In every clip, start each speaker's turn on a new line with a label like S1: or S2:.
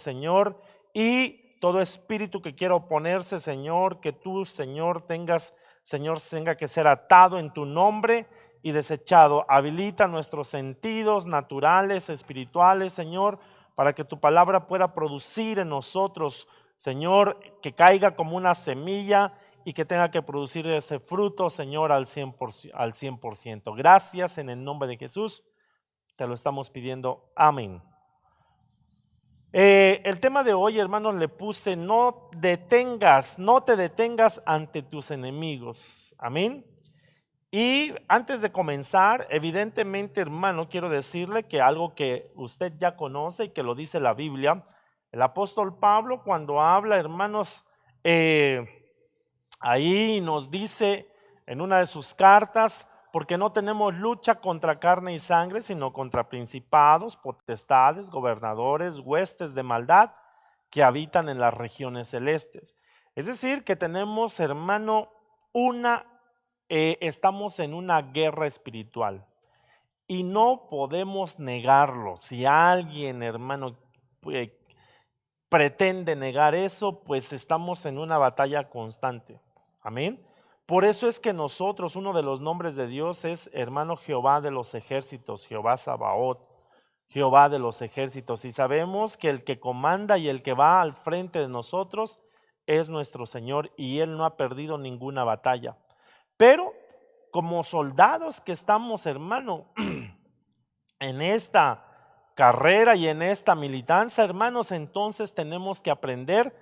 S1: Señor, y todo espíritu que quiera oponerse, Señor, que tú, Señor, tenga que ser atado en tu nombre y desechado. Habilita nuestros sentidos naturales, espirituales, Señor, para que tu palabra pueda producir en nosotros, Señor, que caiga como una semilla y que tenga que producir ese fruto, Señor, al 100%, al 100%. Gracias en el nombre de Jesús, te lo estamos pidiendo. Amén. El tema de hoy, hermanos, le puse: no te detengas ante tus enemigos. Amén. Y antes de comenzar, evidentemente, hermano, quiero decirle que algo que usted ya conoce y que lo dice la Biblia, el apóstol Pablo, cuando habla, hermanos, eh, ahí nos dice en una de sus cartas: porque no tenemos lucha contra carne y sangre, sino contra principados, potestades, gobernadores, huestes de maldad que habitan en las regiones celestes. Es decir, que tenemos, hermano, estamos en una guerra espiritual y no podemos negarlo. Si alguien, hermano, eh, pretende negar eso, pues estamos en una batalla constante. Amén. Por eso es que nosotros, uno de los nombres de Dios es, hermano, Jehová de los ejércitos, Jehová Sabaoth, Jehová de los ejércitos. Y sabemos que el que comanda y el que va al frente de nosotros es nuestro Señor, y Él no ha perdido ninguna batalla. Pero como soldados que estamos, hermano, en esta carrera y en esta militancia, hermanos, entonces tenemos que aprender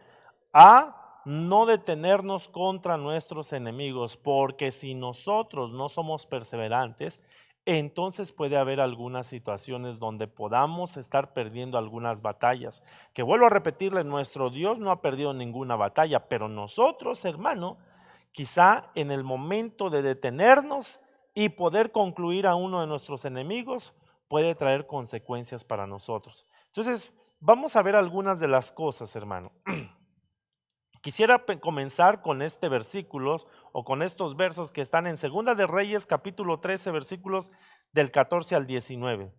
S1: a no detenernos contra nuestros enemigos, porque si nosotros no somos perseverantes, entonces puede haber algunas situaciones donde podamos estar perdiendo algunas batallas. Que vuelvo a repetirle, nuestro Dios no ha perdido ninguna batalla, pero nosotros, hermano, quizá en el momento de detenernos y poder concluir a uno de nuestros enemigos, puede traer consecuencias para nosotros. Entonces, vamos a ver algunas de las cosas, hermano. Quisiera comenzar con este versículos o con estos versos que están en Segunda de Reyes, capítulo 13, versículos del 14 al 19.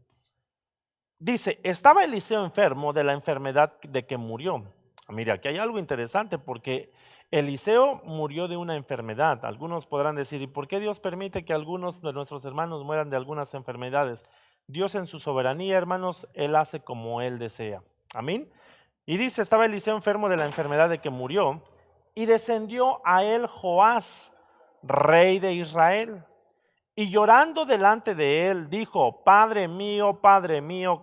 S1: Dice: estaba Eliseo enfermo de la enfermedad de que murió. Mira, aquí hay algo interesante, porque Eliseo murió de una enfermedad. Algunos podrán decir: ¿y por qué Dios permite que algunos de nuestros hermanos mueran de algunas enfermedades? Dios, en su soberanía, hermanos, Él hace como Él desea. Amén. Y dice: estaba Eliseo enfermo de la enfermedad de que murió, y descendió a él Joás, rey de Israel, y llorando delante de él dijo: Padre mío,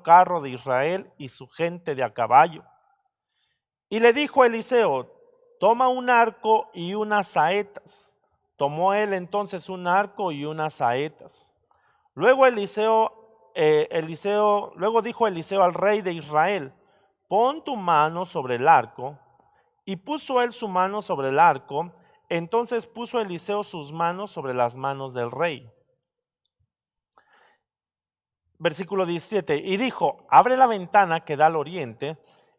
S1: carro de Israel y su gente de a caballo. Y le dijo Eliseo: toma un arco y unas saetas. Tomó él entonces un arco y unas saetas. Luego luego dijo Eliseo al rey de Israel: pon tu mano sobre el arco. Y puso él su mano sobre el arco. Entonces puso Eliseo sus manos sobre las manos del rey. Versículo 17: y dijo: abre la ventana que da al oriente.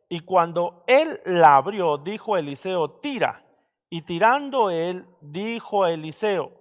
S1: Y cuando él la abrió, dijo Eliseo: tira. Y tirando él, dijo Eliseo: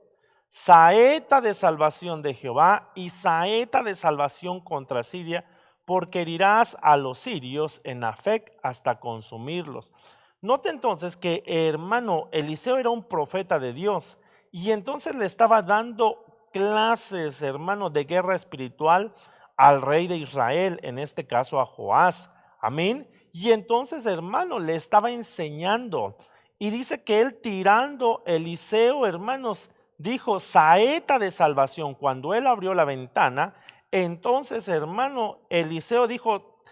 S1: saeta de salvación de Jehová y saeta de salvación contra Siria, porque herirás a los sirios en Afec hasta consumirlos. Note entonces que, hermano, Eliseo era un profeta de Dios, y entonces le estaba dando clases, hermano, de guerra espiritual al rey de Israel, en este caso a Joás. Amén. Y entonces, hermano, le estaba enseñando. Y dice que él, tirando, Eliseo, hermanos, dijo: saeta de salvación. Cuando él abrió la ventana, entonces, hermano, Eliseo dijo: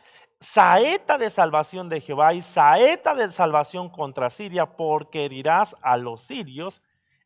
S1: saeta de salvación de Jehová y saeta de salvación contra Siria, porque herirás a los sirios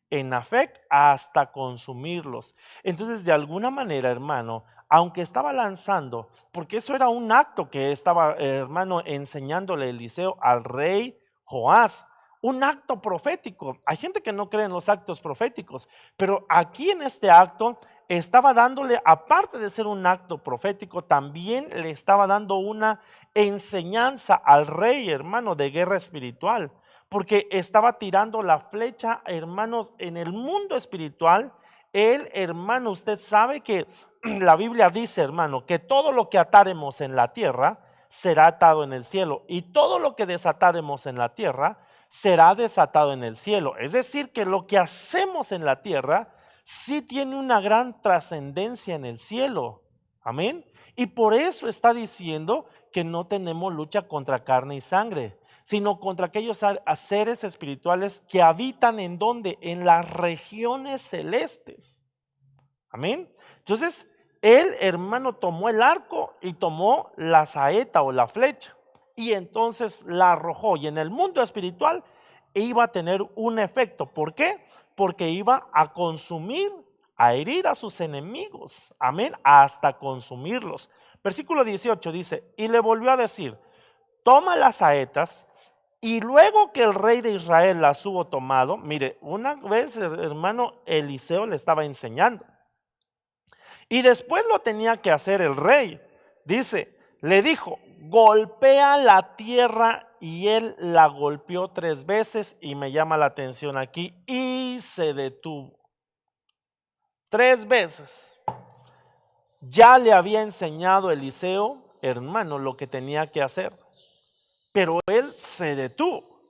S1: en Afec hasta consumirlos. Entonces, de alguna manera, hermano, aunque estaba lanzando, porque eso era un acto que estaba, hermano, enseñándole Eliseo al rey Joás, un acto profético. Hay gente que no cree en los actos proféticos, pero aquí en este acto estaba dándole, aparte de ser un acto profético, también le estaba dando una enseñanza al rey, hermano, de guerra espiritual, porque estaba tirando la flecha, hermanos, en el mundo espiritual. Él, hermano, usted sabe que la Biblia dice, hermano, que todo lo que atáremos en la tierra será atado en el cielo, y todo lo que desataremos en la tierra será desatado en el cielo. Es decir, que lo que hacemos en la tierra sí tiene una gran trascendencia en el cielo. Amén. Y por eso está diciendo que no tenemos lucha contra carne y sangre, sino contra aquellos seres espirituales que habitan en donde, en las regiones celestes. Amén. Entonces, el hermano tomó el arco y tomó la saeta o la flecha y entonces la arrojó, y en el mundo espiritual iba a tener un efecto. ¿Por qué? Porque iba a consumir, a herir a sus enemigos. Amén, hasta consumirlos. Versículo 18 dice: y le volvió a decir: toma las saetas. Y luego que el rey de Israel las hubo tomado, mire, una vez el hermano Eliseo le estaba enseñando y después lo tenía que hacer el rey. Dice, le dijo: golpea la tierra, y él la golpeó 3 veces, y me llama la atención aquí, y se detuvo. 3 veces. Ya le había enseñado Eliseo, hermano, lo que tenía que hacer, pero él se detuvo.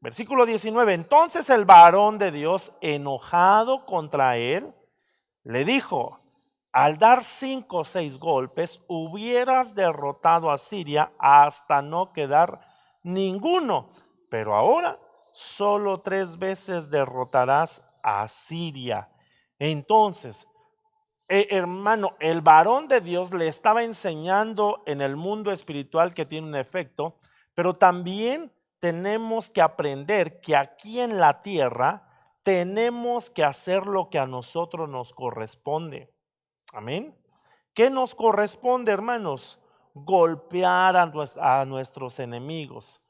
S1: Versículo 19, entonces el varón de Dios, enojado contra él, le dijo: al dar 5 o 6 golpes, hubieras derrotado a Siria hasta no quedar ninguno, pero ahora solo 3 veces derrotarás a Siria. Entonces, hermano, el varón de Dios le estaba enseñando en el mundo espiritual que tiene un efecto, pero también tenemos que aprender que aquí en la tierra tenemos que hacer lo que a nosotros nos corresponde. Amén. ¿Qué nos corresponde, hermanos? Golpear a nuestros enemigos.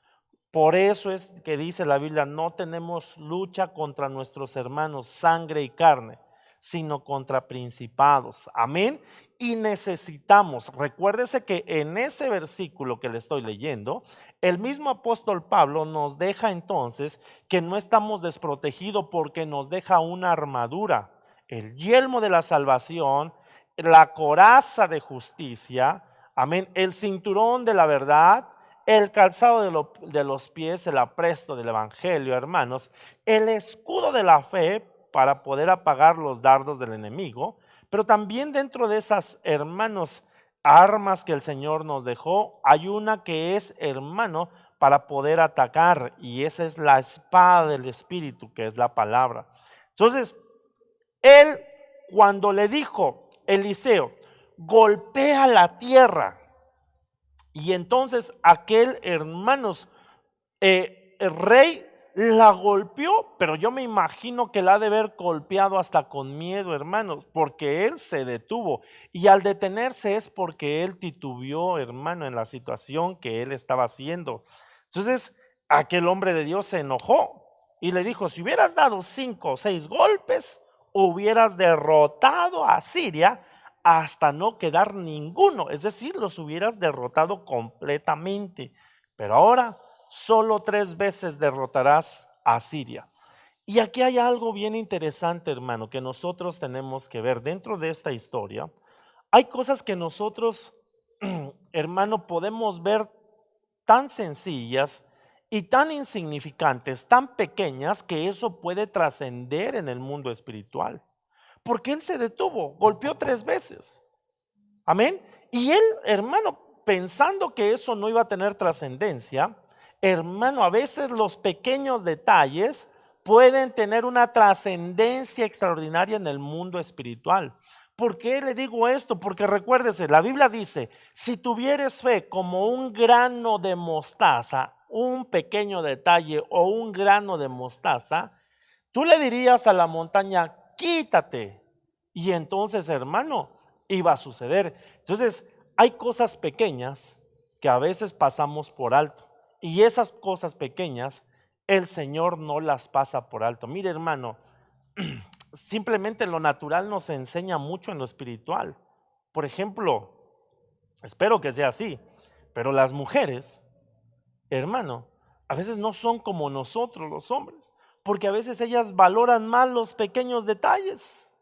S1: Por eso es que dice la Biblia: no tenemos lucha contra nuestros hermanos, sangre y carne, sino contra principados. Amén. Y necesitamos, recuérdese que en ese versículo que le estoy leyendo, el mismo apóstol Pablo nos deja entonces que no estamos desprotegidos, porque nos deja una armadura, el yelmo de la salvación, la coraza de justicia, amén, el cinturón de la verdad, el calzado de los pies, el apresto del evangelio, hermanos, el escudo de la fe para poder apagar los dardos del enemigo. Pero también dentro de esas, hermanos, armas que el Señor nos dejó, hay una que es, hermano, para poder atacar, y esa es la espada del Espíritu, que es la palabra. Entonces, él, cuando le dijo Eliseo: golpea la tierra, y entonces aquel, hermanos, el rey la golpeó, pero yo me imagino que la ha de haber golpeado hasta con miedo, hermanos, porque él se detuvo, y al detenerse es porque él titubeó, hermano, en la situación que él estaba haciendo. Entonces aquel hombre de Dios se enojó y le dijo: si hubieras dado 5 o 6 golpes, hubieras derrotado a Siria hasta no quedar ninguno, es decir, los hubieras derrotado completamente, pero ahora solo 3 veces derrotarás a Siria. Y aquí hay algo bien interesante, hermano, que nosotros tenemos que ver dentro de esta historia. Hay cosas que nosotros, hermano, podemos ver tan sencillas y tan insignificantes, tan pequeñas, que eso puede trascender en el mundo espiritual. Porque él se detuvo, golpeó 3 veces. Amén. Y él, hermano, pensando que eso no iba a tener trascendencia, hermano, a veces los pequeños detalles pueden tener una trascendencia extraordinaria en el mundo espiritual. ¿Por qué le digo esto? Porque recuérdese, la Biblia dice: si tuvieres fe como un grano de mostaza, un pequeño detalle o un grano de mostaza, tú le dirías a la montaña: quítate. Y entonces, hermano, iba a suceder. Entonces, hay cosas pequeñas que a veces pasamos por alto, y esas cosas pequeñas el Señor no las pasa por alto. Mire, hermano, simplemente lo natural nos enseña mucho en lo espiritual. Por ejemplo, espero que sea así, pero las mujeres, hermano, a veces no son como nosotros los hombres, porque a veces ellas valoran más los pequeños detalles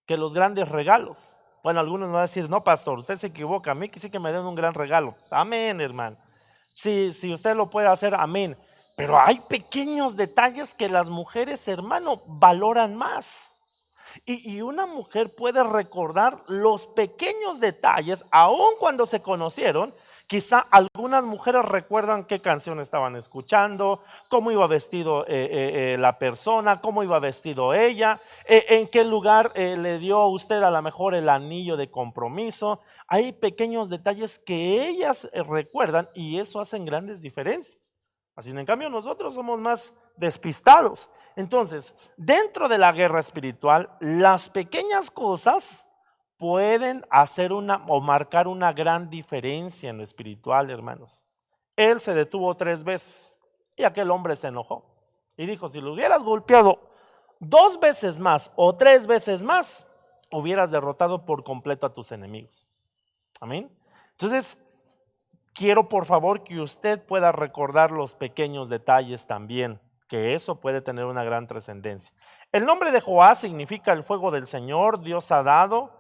S1: que los grandes regalos. Bueno, algunos me van a decir, no, pastor, usted se equivoca, a mí que sí que me den un gran regalo. Amén, hermano. Si usted lo puede hacer, amén. Pero hay pequeños detalles que las mujeres, hermano, valoran más. Y una mujer puede recordar los pequeños detalles, aun cuando se conocieron. Quizá algunas mujeres recuerdan qué canción estaban escuchando, cómo iba vestido la persona, cómo iba vestido ella, en qué lugar le dio a usted a lo mejor el anillo de compromiso. Hay pequeños detalles que ellas recuerdan y eso hacen grandes diferencias. Así en cambio nosotros somos más despistados. Entonces, dentro de la guerra espiritual, las pequeñas cosas pueden hacer una o marcar una gran diferencia en lo espiritual, hermanos. Él se detuvo 3 veces y aquel hombre se enojó y dijo, si lo hubieras golpeado 2 veces más o 3 veces más, hubieras derrotado por completo a tus enemigos. Amén. Entonces, quiero por favor que usted pueda recordar los pequeños detalles también, que eso puede tener una gran trascendencia. El nombre de Joás significa el fuego del Señor, Dios ha dado,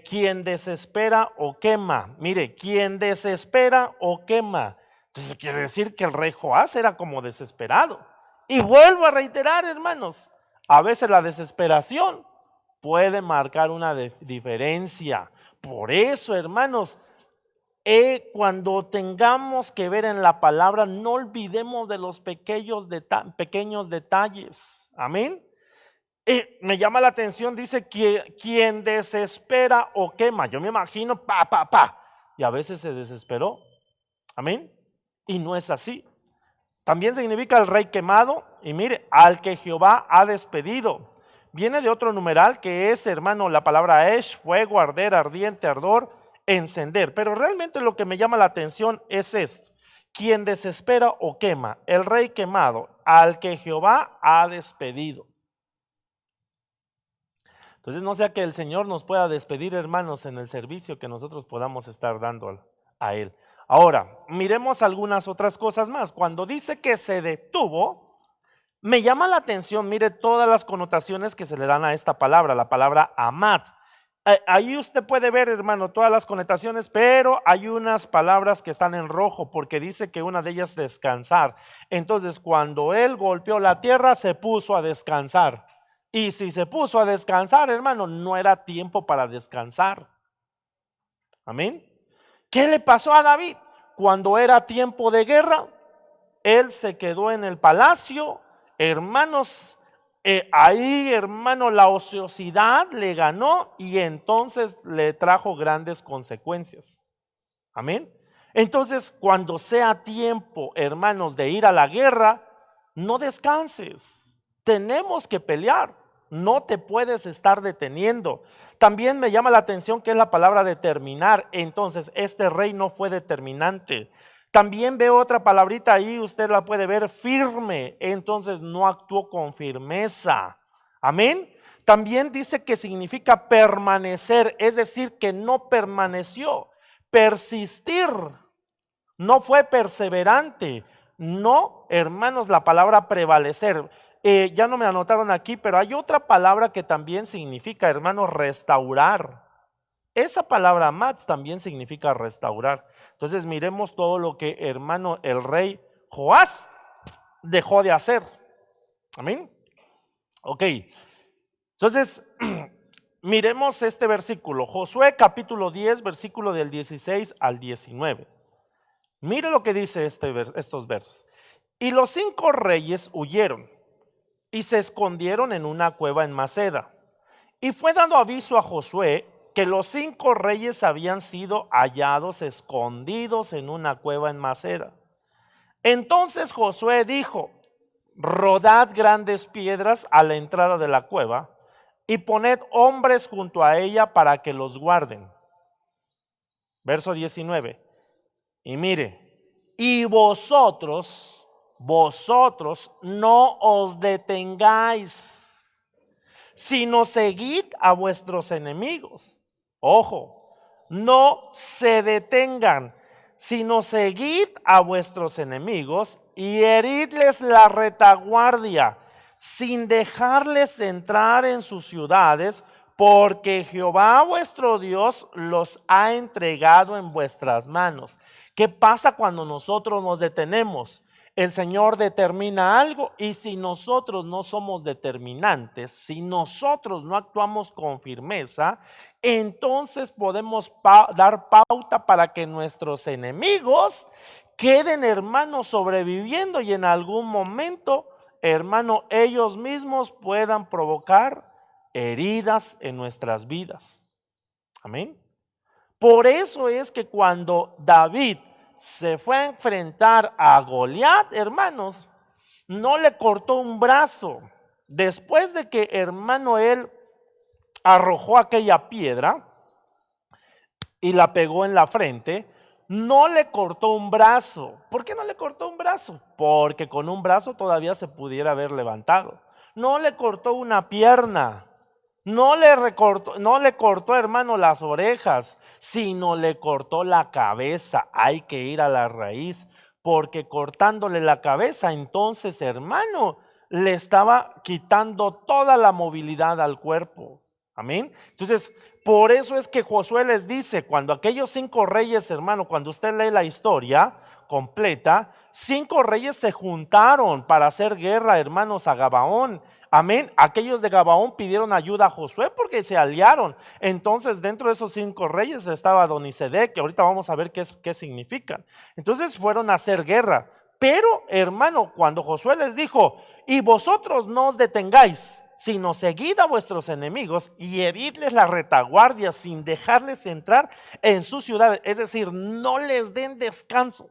S1: quien desespera o quema. Mire, quien desespera o quema. Entonces quiere decir que el rey Joás era como desesperado. Y vuelvo a reiterar, hermanos, a veces la desesperación puede marcar una diferencia. Por eso, hermanos, cuando tengamos que ver en la palabra, no olvidemos de los pequeños detalles. Amén. Me llama la atención, dice que quien desespera o quema. Yo me imagino, y a veces se desesperó. Amén. Y no es así. También significa el rey quemado. Y mire, al que Jehová ha despedido. Viene de otro numeral que es, hermano, la palabra esh, fuego, arder, ardiente, ardor, encender. Pero realmente lo que me llama la atención es esto: quien desespera o quema, el rey quemado, al que Jehová ha despedido. Entonces no sea que el Señor nos pueda despedir, hermanos, en el servicio que nosotros podamos estar dando a Él. Ahora, miremos algunas otras cosas más. Cuando dice que se detuvo, me llama la atención, mire todas las connotaciones que se le dan a esta palabra, la palabra amad. Ahí usted puede ver, hermano, todas las connotaciones, pero hay unas palabras que están en rojo porque dice que una de ellas es descansar. Entonces, cuando él golpeó la tierra, se puso a descansar. Y si se puso a descansar, hermano, no era tiempo para descansar. Amén. ¿Qué le pasó a David? Cuando era tiempo de guerra, él se quedó en el palacio, hermanos. Ahí, hermano, la ociosidad le ganó y entonces le trajo grandes consecuencias. Amén. Entonces, cuando sea tiempo, hermanos, de ir a la guerra, no descanses. Tenemos que pelear. No te puedes estar deteniendo. También me llama la atención que es la palabra determinar. Entonces, este rey no fue determinante. También veo otra palabrita ahí, usted la puede ver, firme. Entonces no actuó con firmeza. Amén. También dice que significa permanecer, es decir, que no permaneció. Persistir. No fue perseverante. No, hermanos, la palabra prevalecer. Ya no me anotaron aquí, pero hay otra palabra que también significa, hermanos, restaurar. Esa palabra mats también significa restaurar. Entonces miremos todo lo que, hermano, el rey Joás dejó de hacer. Amén. Ok. Entonces, miremos este versículo. Josué capítulo 10, versículo del 16 al 19. Mire lo que dice estos versos. Y los 5 reyes huyeron y se escondieron en una cueva en Maceda. Y fue dado aviso a Josué que los 5 reyes habían sido hallados escondidos en una cueva en Maceda. Entonces Josué dijo: rodad grandes piedras a la entrada de la cueva y poned hombres junto a ella para que los guarden. Verso 19. Y mire, y vosotros no os detengáis, sino seguid a vuestros enemigos. Ojo, no se detengan, sino seguid a vuestros enemigos y heridles la retaguardia, sin dejarles entrar en sus ciudades, porque Jehová vuestro Dios los ha entregado en vuestras manos. ¿Qué pasa cuando nosotros nos detenemos? El Señor determina algo y si nosotros no somos determinantes, si nosotros no actuamos con firmeza, entonces podemos dar pauta para que nuestros enemigos queden, hermanos, sobreviviendo y en algún momento, hermano, ellos mismos puedan provocar heridas en nuestras vidas. Amén. Por eso es que cuando David se fue a enfrentar a Goliat, hermanos, no le cortó un brazo. Después de que, hermano, él arrojó aquella piedra y la pegó en la frente, no le cortó un brazo. ¿Por qué no le cortó un brazo? Porque con un brazo todavía se pudiera haber levantado. No le cortó una pierna. No le cortó, hermano, las orejas, sino le cortó la cabeza. Hay que ir a la raíz, porque cortándole la cabeza, entonces, hermano, le estaba quitando toda la movilidad al cuerpo. Amén. Entonces, por eso es que Josué les dice, cuando aquellos 5 reyes, hermano, cuando usted lee la historia completa, 5 reyes se juntaron para hacer guerra, hermanos, a Gabaón. Amén. Aquellos de Gabaón pidieron ayuda a Josué porque se aliaron. Entonces, dentro de esos 5 reyes estaba Adonisedec, que ahorita vamos a ver qué significan. Entonces fueron a hacer guerra. Pero, hermano, cuando Josué les dijo, y vosotros no os detengáis, sino seguid a vuestros enemigos y heridles la retaguardia sin dejarles entrar en sus ciudades. Es decir, no les den descanso,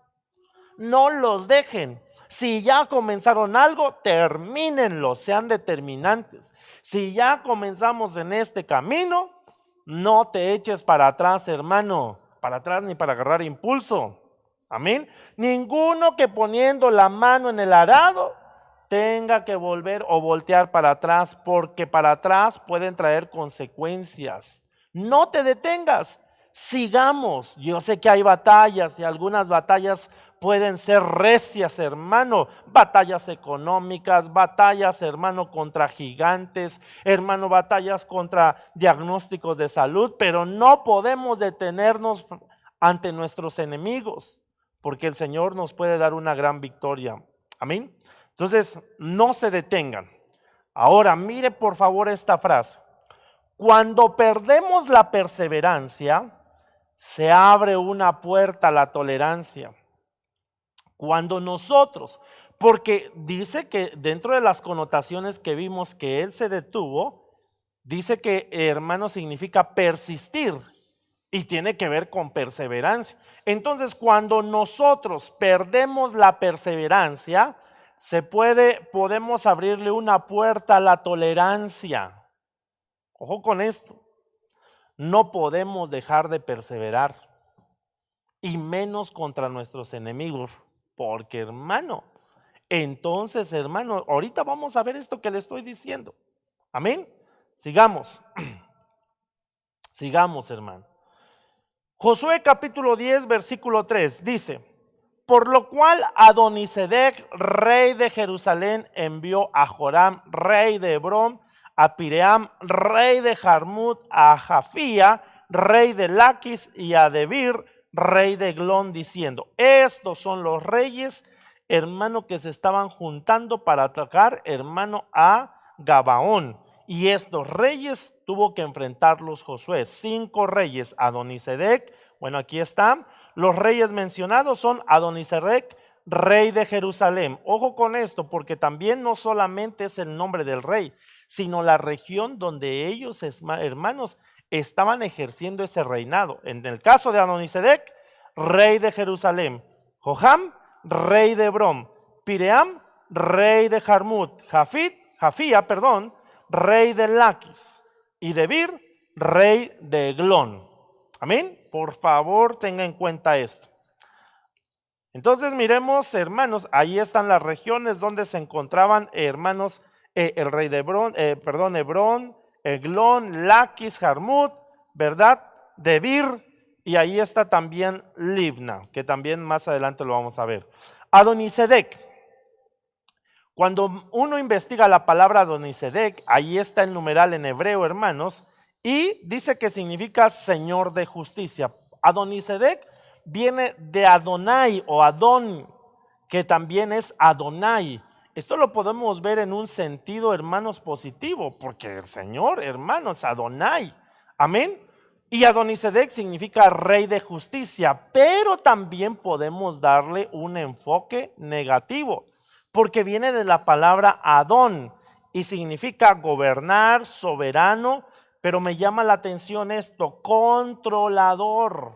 S1: no los dejen. Si ya comenzaron algo, termínenlo, sean determinantes. Si ya comenzamos en este camino, no te eches para atrás, hermano, para atrás ni para agarrar impulso. Amén. Ninguno que poniendo la mano en el arado tenga que volver o voltear para atrás, porque para atrás pueden traer consecuencias. No te detengas, sigamos. Yo sé que hay batallas y algunas batallas pueden ser recias, hermano, batallas económicas, batallas, hermano, contra gigantes, hermano, batallas contra diagnósticos de salud, pero no podemos detenernos ante nuestros enemigos, porque el Señor nos puede dar una gran victoria. Amén. Entonces, no se detengan. Ahora, mire por favor esta frase. Cuando perdemos la perseverancia, se abre una puerta a la tolerancia. Cuando nosotros, porque dice que dentro de las connotaciones que vimos que él se detuvo, dice que, hermano, significa persistir y tiene que ver con perseverancia. Entonces, cuando nosotros perdemos la perseverancia, podemos abrirle una puerta a la tolerancia. Ojo con esto. No podemos dejar de perseverar, y menos contra nuestros enemigos, porque, hermano, entonces, hermano, ahorita vamos a ver esto que le estoy diciendo. Amén. Sigamos. Sigamos, hermano. Josué capítulo 10, versículo 3 dice: por lo cual Adonisedec, rey de Jerusalén, envió a Joram, rey de Hebrón, a Piream, rey de Jarmut, a Jafía, rey de Laquis, y a Debir, rey de Eglón, diciendo: estos son los reyes, hermano, que se estaban juntando para atacar, hermano, a Gabaón. Y estos reyes tuvo que enfrentarlos Josué. 5 reyes, Adonisedec, bueno, aquí están. Los reyes mencionados son Adonisedec, rey de Jerusalén. Ojo con esto, porque también no solamente es el nombre del rey, sino la región donde ellos, hermanos, estaban ejerciendo ese reinado. En el caso de Adonisedec, rey de Jerusalén. Joram, rey de Hebrón. Piream, rey de Jarmut. Jafía, rey de Laquis. Y Debir, rey de Eglón. Amén. Por favor, tenga en cuenta esto. Entonces miremos, hermanos, ahí están las regiones donde se encontraban, hermanos, el rey de Hebrón, Hebrón, Eglón, Laquis, Jarmut, ¿verdad? Debir, y ahí está también Libna, que también más adelante lo vamos a ver. Adonisedec. Cuando uno investiga la palabra Adonisedec, ahí está el numeral en hebreo, hermanos, y dice que significa Señor de justicia. Adonisedec viene de Adonai o Adón, que también es Adonai. Esto lo podemos ver en un sentido, hermanos, positivo, porque el Señor, hermanos, Adonai. Amén. Y Adonisedec significa rey de justicia, pero también podemos darle un enfoque negativo, porque viene de la palabra Adón y significa gobernar, soberano, pero me llama la atención esto, controlador.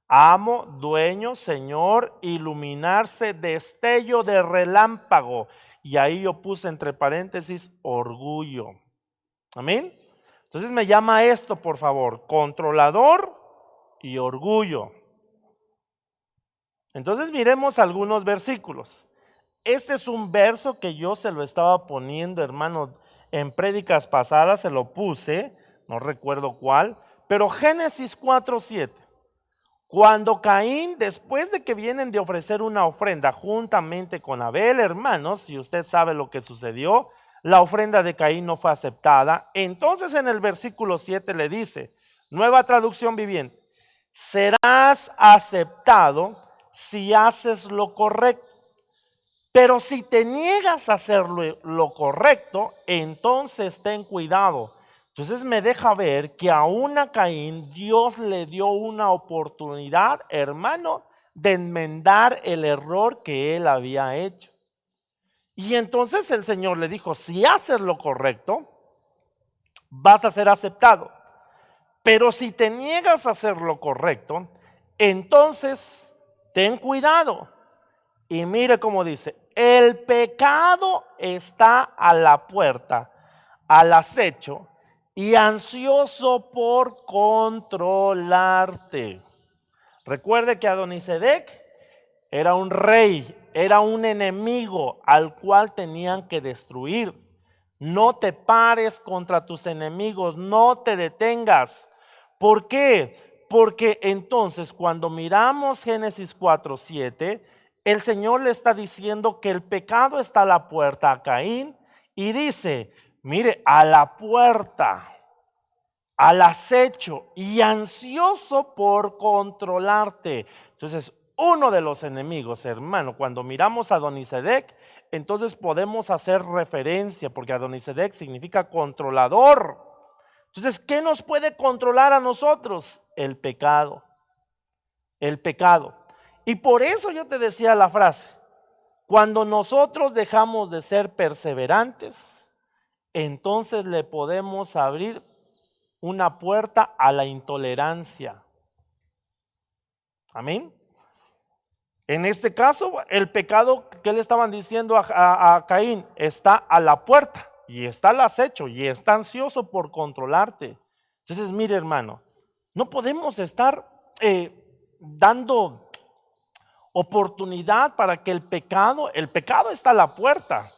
S1: Amo, dueño, señor, iluminarse, destello de relámpago. Y ahí yo puse entre paréntesis orgullo. Amén. Entonces me llama esto, por favor, controlador y orgullo. Entonces miremos algunos versículos. Este es un verso que yo se lo estaba poniendo, hermano, en prédicas pasadas, se lo puse, no recuerdo cuál, pero Génesis 4:7. Cuando Caín, después de que vienen de ofrecer una ofrenda juntamente con Abel, hermanos, si usted sabe lo que sucedió, la ofrenda de Caín no fue aceptada. Entonces en el versículo 7 le dice, Nueva Traducción Viviente, serás aceptado si haces lo correcto. Pero si te niegas a hacer lo correcto, entonces ten cuidado. Entonces me deja ver que aún a Caín Dios le dio una oportunidad, hermano, de enmendar el error que él había hecho. Y entonces el Señor le dijo, si haces lo correcto, vas a ser aceptado. Pero si te niegas a hacer lo correcto, entonces ten cuidado. Y mire cómo dice, el pecado está a la puerta, al acecho y ansioso por controlarte. Recuerde que Adonisedec era un rey, era un enemigo al cual tenían que destruir. No te pares contra tus enemigos, no te detengas. ¿Por qué? Porque entonces cuando miramos Génesis 4:7, el Señor le está diciendo que el pecado está a la puerta a Caín y dice, mire, a la puerta, al acecho y ansioso por controlarte. Entonces, uno de los enemigos, hermano, cuando miramos a Adonisedec, entonces podemos hacer referencia, porque Adonisedec significa controlador. Entonces, ¿qué nos puede controlar a nosotros? El pecado. El pecado. Y por eso yo te decía la frase, cuando nosotros dejamos de ser perseverantes, entonces le podemos abrir una puerta a la intolerancia. Amén. En este caso, el pecado que le estaban diciendo a Caín está a la puerta y está al acecho y está ansioso por controlarte. Entonces, mire, hermano, no podemos estar dando oportunidad para que el pecado está a la puerta.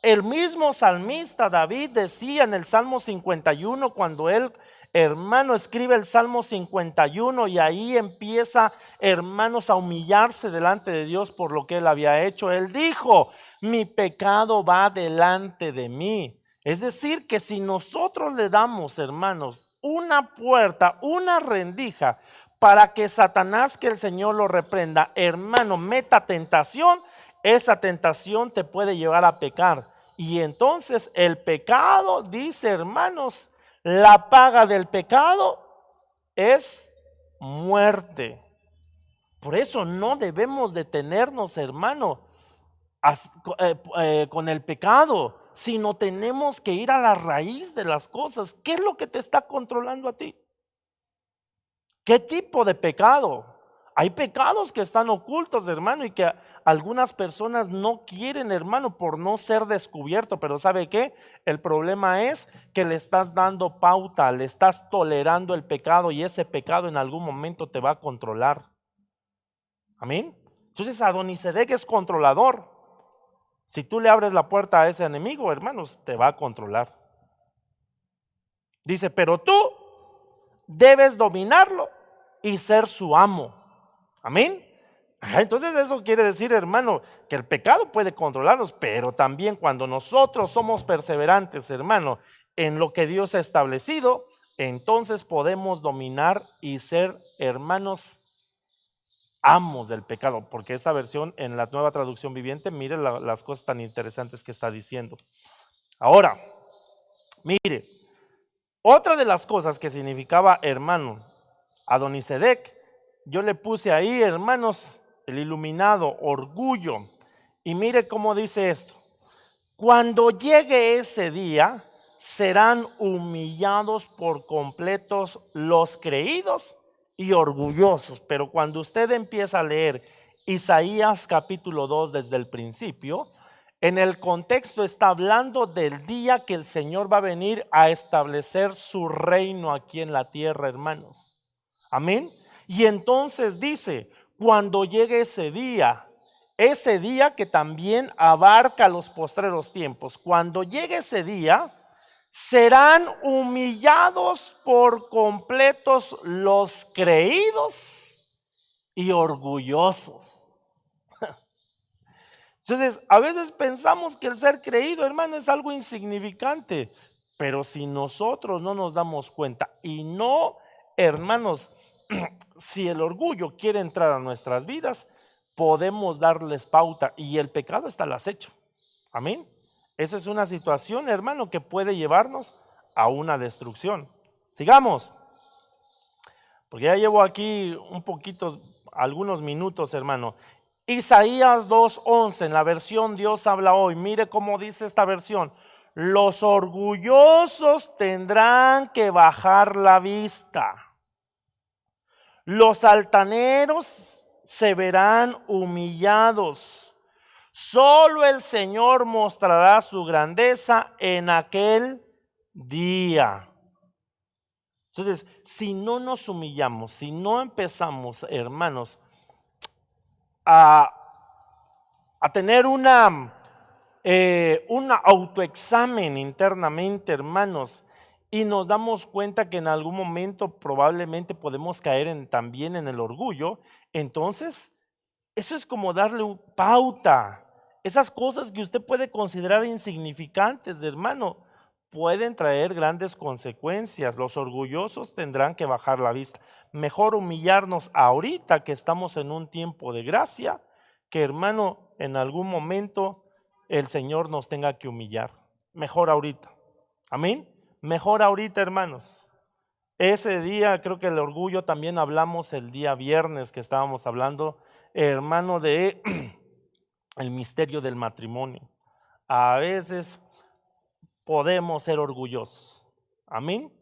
S1: El mismo salmista David decía en el Salmo 51, cuando él, hermano, escribe el Salmo 51 y ahí empieza, hermanos, a humillarse delante de Dios por lo que él había hecho. Él dijo, mi pecado va delante de mí. Es decir, que si nosotros le damos, hermanos, una puerta, una rendija para que Satanás, que el Señor lo reprenda, hermano, meta tentación, esa tentación te puede llevar a pecar. Y entonces el pecado, dice, hermanos, la paga del pecado es muerte. Por eso no debemos detenernos, hermano, con el pecado, sino tenemos que ir a la raíz de las cosas. ¿Qué es lo que te está controlando a ti? ¿Qué tipo de pecado? Hay pecados que están ocultos, hermano, y que algunas personas no quieren, hermano, por no ser descubierto. Pero ¿sabe qué? El problema es que le estás dando pauta, le estás tolerando el pecado y ese pecado en algún momento te va a controlar. Amén. Entonces Adonisedec es controlador. Si tú le abres la puerta a ese enemigo, hermanos, te va a controlar. Dice, pero tú debes dominarlo y ser su amo. Amén. Entonces eso quiere decir, hermano, que el pecado puede controlarnos, pero también cuando nosotros somos perseverantes, hermano, en lo que Dios ha establecido, entonces podemos dominar y ser, hermanos, amos del pecado, porque esta versión en la Nueva Traducción Viviente, mire las cosas tan interesantes que está diciendo. Ahora, mire, otra de las cosas que significaba hermano Adonisedec, yo le puse ahí, hermanos, el iluminado, orgullo. Y mire cómo dice esto: cuando llegue ese día, serán humillados por completos los creídos y orgullosos. Pero cuando usted empieza a leer Isaías capítulo 2 desde el principio, en el contexto está hablando del día que el Señor va a venir a establecer su reino aquí en la tierra, hermanos. Amén. Y entonces dice, cuando llegue ese día que también abarca los postreros tiempos, cuando llegue ese día, serán humillados por completos los creídos y orgullosos. Entonces, a veces pensamos que el ser creído, hermano, es algo insignificante, pero si nosotros no nos damos cuenta y no, hermanos, si el orgullo quiere entrar a nuestras vidas, podemos darles pauta y el pecado está al acecho. Amén. Esa es una situación, hermano, que puede llevarnos a una destrucción. Sigamos, porque ya llevo aquí un poquito, algunos minutos, hermano. Isaías 2:11, en la versión Dios habla hoy. Mire cómo dice esta versión: los orgullosos tendrán que bajar la vista, los altaneros se verán humillados. Solo el Señor mostrará su grandeza en aquel día. Entonces, si no nos humillamos, si no empezamos, hermanos, a tener un autoexamen internamente, hermanos, y nos damos cuenta que en algún momento probablemente podemos caer también en el orgullo, entonces eso es como darle pauta. Esas cosas que usted puede considerar insignificantes, hermano, pueden traer grandes consecuencias. Los orgullosos tendrán que bajar la vista. Mejor humillarnos ahorita que estamos en un tiempo de gracia, que, hermano, en algún momento el Señor nos tenga que humillar. Mejor ahorita. Amén. Mejor ahorita, hermanos. Ese día, creo que el orgullo también hablamos el día viernes que estábamos hablando, hermano, de el misterio del matrimonio. A veces podemos ser orgullosos. Amén.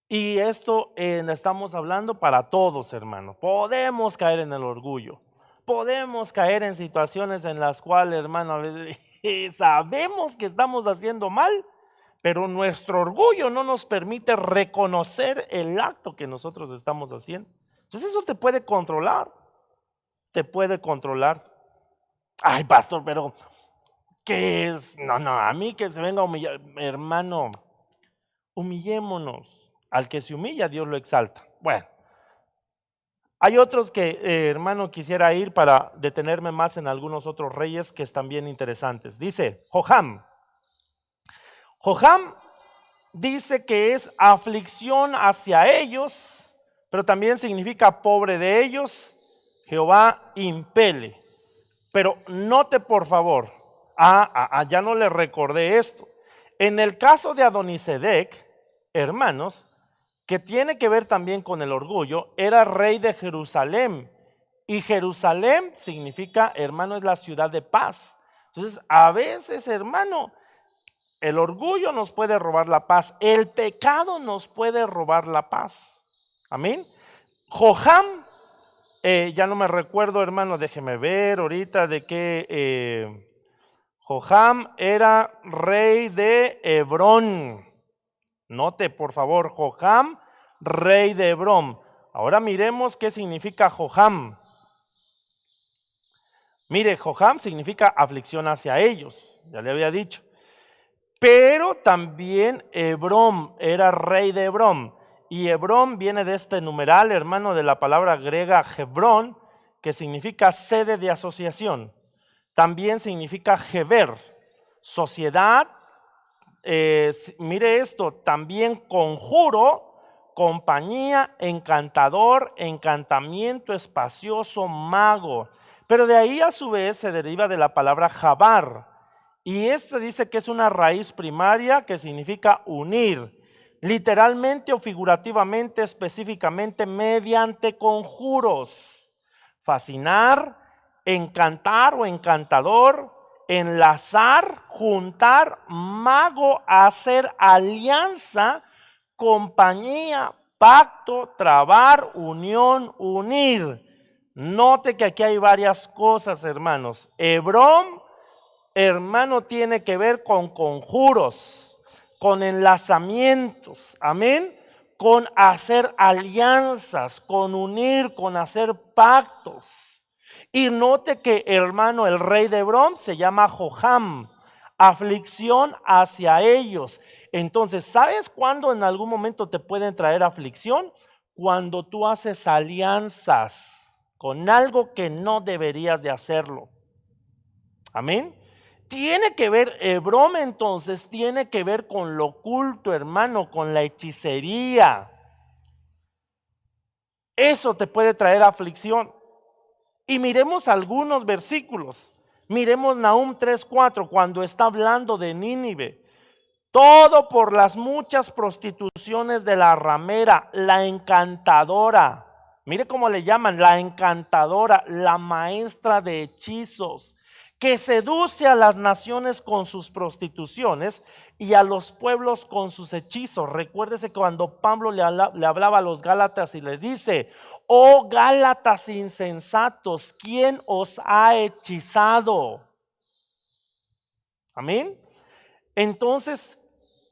S1: Y esto estamos hablando para todos, hermano. Podemos caer en el orgullo. Podemos caer en situaciones en las cuales, hermano, a veces sabemos que estamos haciendo mal, pero nuestro orgullo no nos permite reconocer el acto que nosotros estamos haciendo. Entonces eso te puede controlar. Te puede controlar. Ay, pastor, pero ¿qué es? No, a mí que se venga a humillar. Hermano, humillémonos. Al que se humilla, Dios lo exalta. Bueno, hay otros que, hermano, quisiera ir para detenerme más en algunos otros reyes que están bien interesantes. Dice Joram. Joram dice que es aflicción hacia ellos, pero también significa pobre de ellos. Jehová impele. Pero note por favor, ya no le recordé esto. En el caso de Adonisedec, hermanos, que tiene que ver también con el orgullo, era rey de Jerusalén. Y Jerusalén significa, hermano, es la ciudad de paz. Entonces, a veces, hermano, el orgullo nos puede robar la paz. El pecado nos puede robar la paz. Amén. Joram, ya no me recuerdo, hermano, déjeme ver ahorita de qué. Joram era rey de Hebrón. Note por favor, Joram, rey de Hebrón. Ahora miremos qué significa Joram. Mire, Joram significa aflicción hacia ellos, ya le había dicho. Pero también Hebrón, era rey de Hebrón. Y Hebrón viene de este numeral, hermano, de la palabra griega Hebrón, que significa sede de asociación. También significa Heber, sociedad, mire esto, también conjuro, compañía, encantador, encantamiento, espacioso, mago. Pero de ahí a su vez se deriva de la palabra jabar. Y este dice que es una raíz primaria que significa unir, literalmente o figurativamente, específicamente mediante conjuros. Fascinar, encantar o encantador, enlazar, juntar, mago, hacer alianza, compañía, pacto, trabar, unión, unir. Note que aquí hay varias cosas, hermanos. Hebrón, hermano, tiene que ver con conjuros, con enlazamientos, amén, con hacer alianzas, con unir, con hacer pactos. Y note que, hermano, el rey de Hebrón se llama Joham, aflicción hacia ellos. Entonces, ¿sabes cuándo en algún momento te pueden traer aflicción? Cuando tú haces alianzas con algo que no deberías de hacerlo. Amén. Tiene que ver, Hebrón entonces tiene que ver con lo oculto, hermano, con la hechicería. Eso te puede traer aflicción. Y miremos algunos versículos. Miremos Nahum 3:4 cuando está hablando de Nínive. Todo por las muchas prostituciones de la ramera, la encantadora. Mire cómo le llaman, la encantadora, la maestra de hechizos, que seduce a las naciones con sus prostituciones y a los pueblos con sus hechizos. Recuérdese cuando Pablo le hablaba a los Gálatas y le dice: oh Gálatas insensatos, ¿quién os ha hechizado? Amén. Entonces,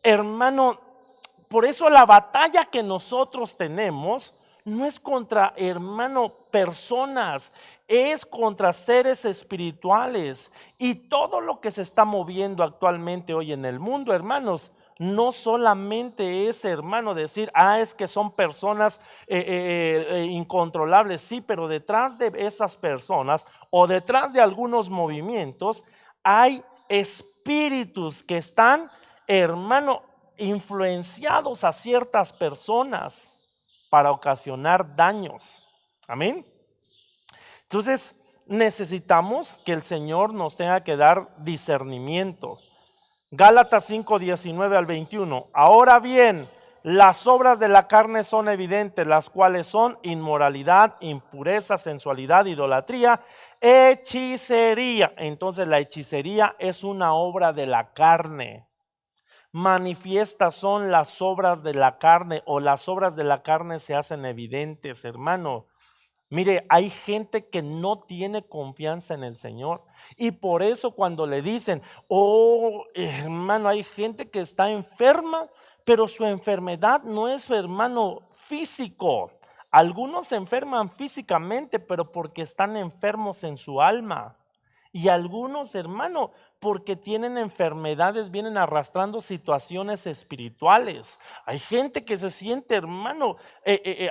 S1: hermano, por eso la batalla que nosotros tenemos no es contra, hermano, personas, es contra seres espirituales. Y todo lo que se está moviendo actualmente hoy en el mundo, hermanos, no solamente es, hermano, decir, es que son personas incontrolables, sí, pero detrás de esas personas o detrás de algunos movimientos hay espíritus que están, hermano, influenciados a ciertas personas para ocasionar daños. Amén. Entonces necesitamos que el Señor nos tenga que dar discernimiento. Gálatas 5:19 al 21. Ahora bien, las obras de la carne son evidentes, las cuales son inmoralidad, impureza, sensualidad, idolatría, hechicería. Entonces la hechicería es una obra de la carne. Manifiestas son las obras de la carne, o las obras de la carne se hacen evidentes, hermano. Mire, hay gente que no tiene confianza en el Señor y por eso cuando le dicen, oh hermano, hay gente que está enferma, pero su enfermedad no es, hermano, físico. Algunos se enferman físicamente, pero porque están enfermos en su alma. Y algunos, hermano, porque tienen enfermedades, vienen arrastrando situaciones espirituales. Hay gente que se siente, hermano,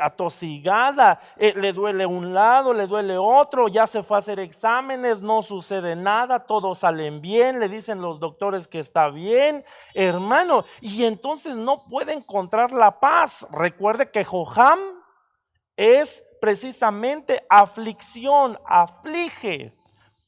S1: atosigada, le duele un lado, le duele otro, ya se fue a hacer exámenes, no sucede nada, todos salen bien, le dicen los doctores que está bien, hermano, y entonces no puede encontrar la paz. Recuerde que Joham es precisamente aflicción, aflige.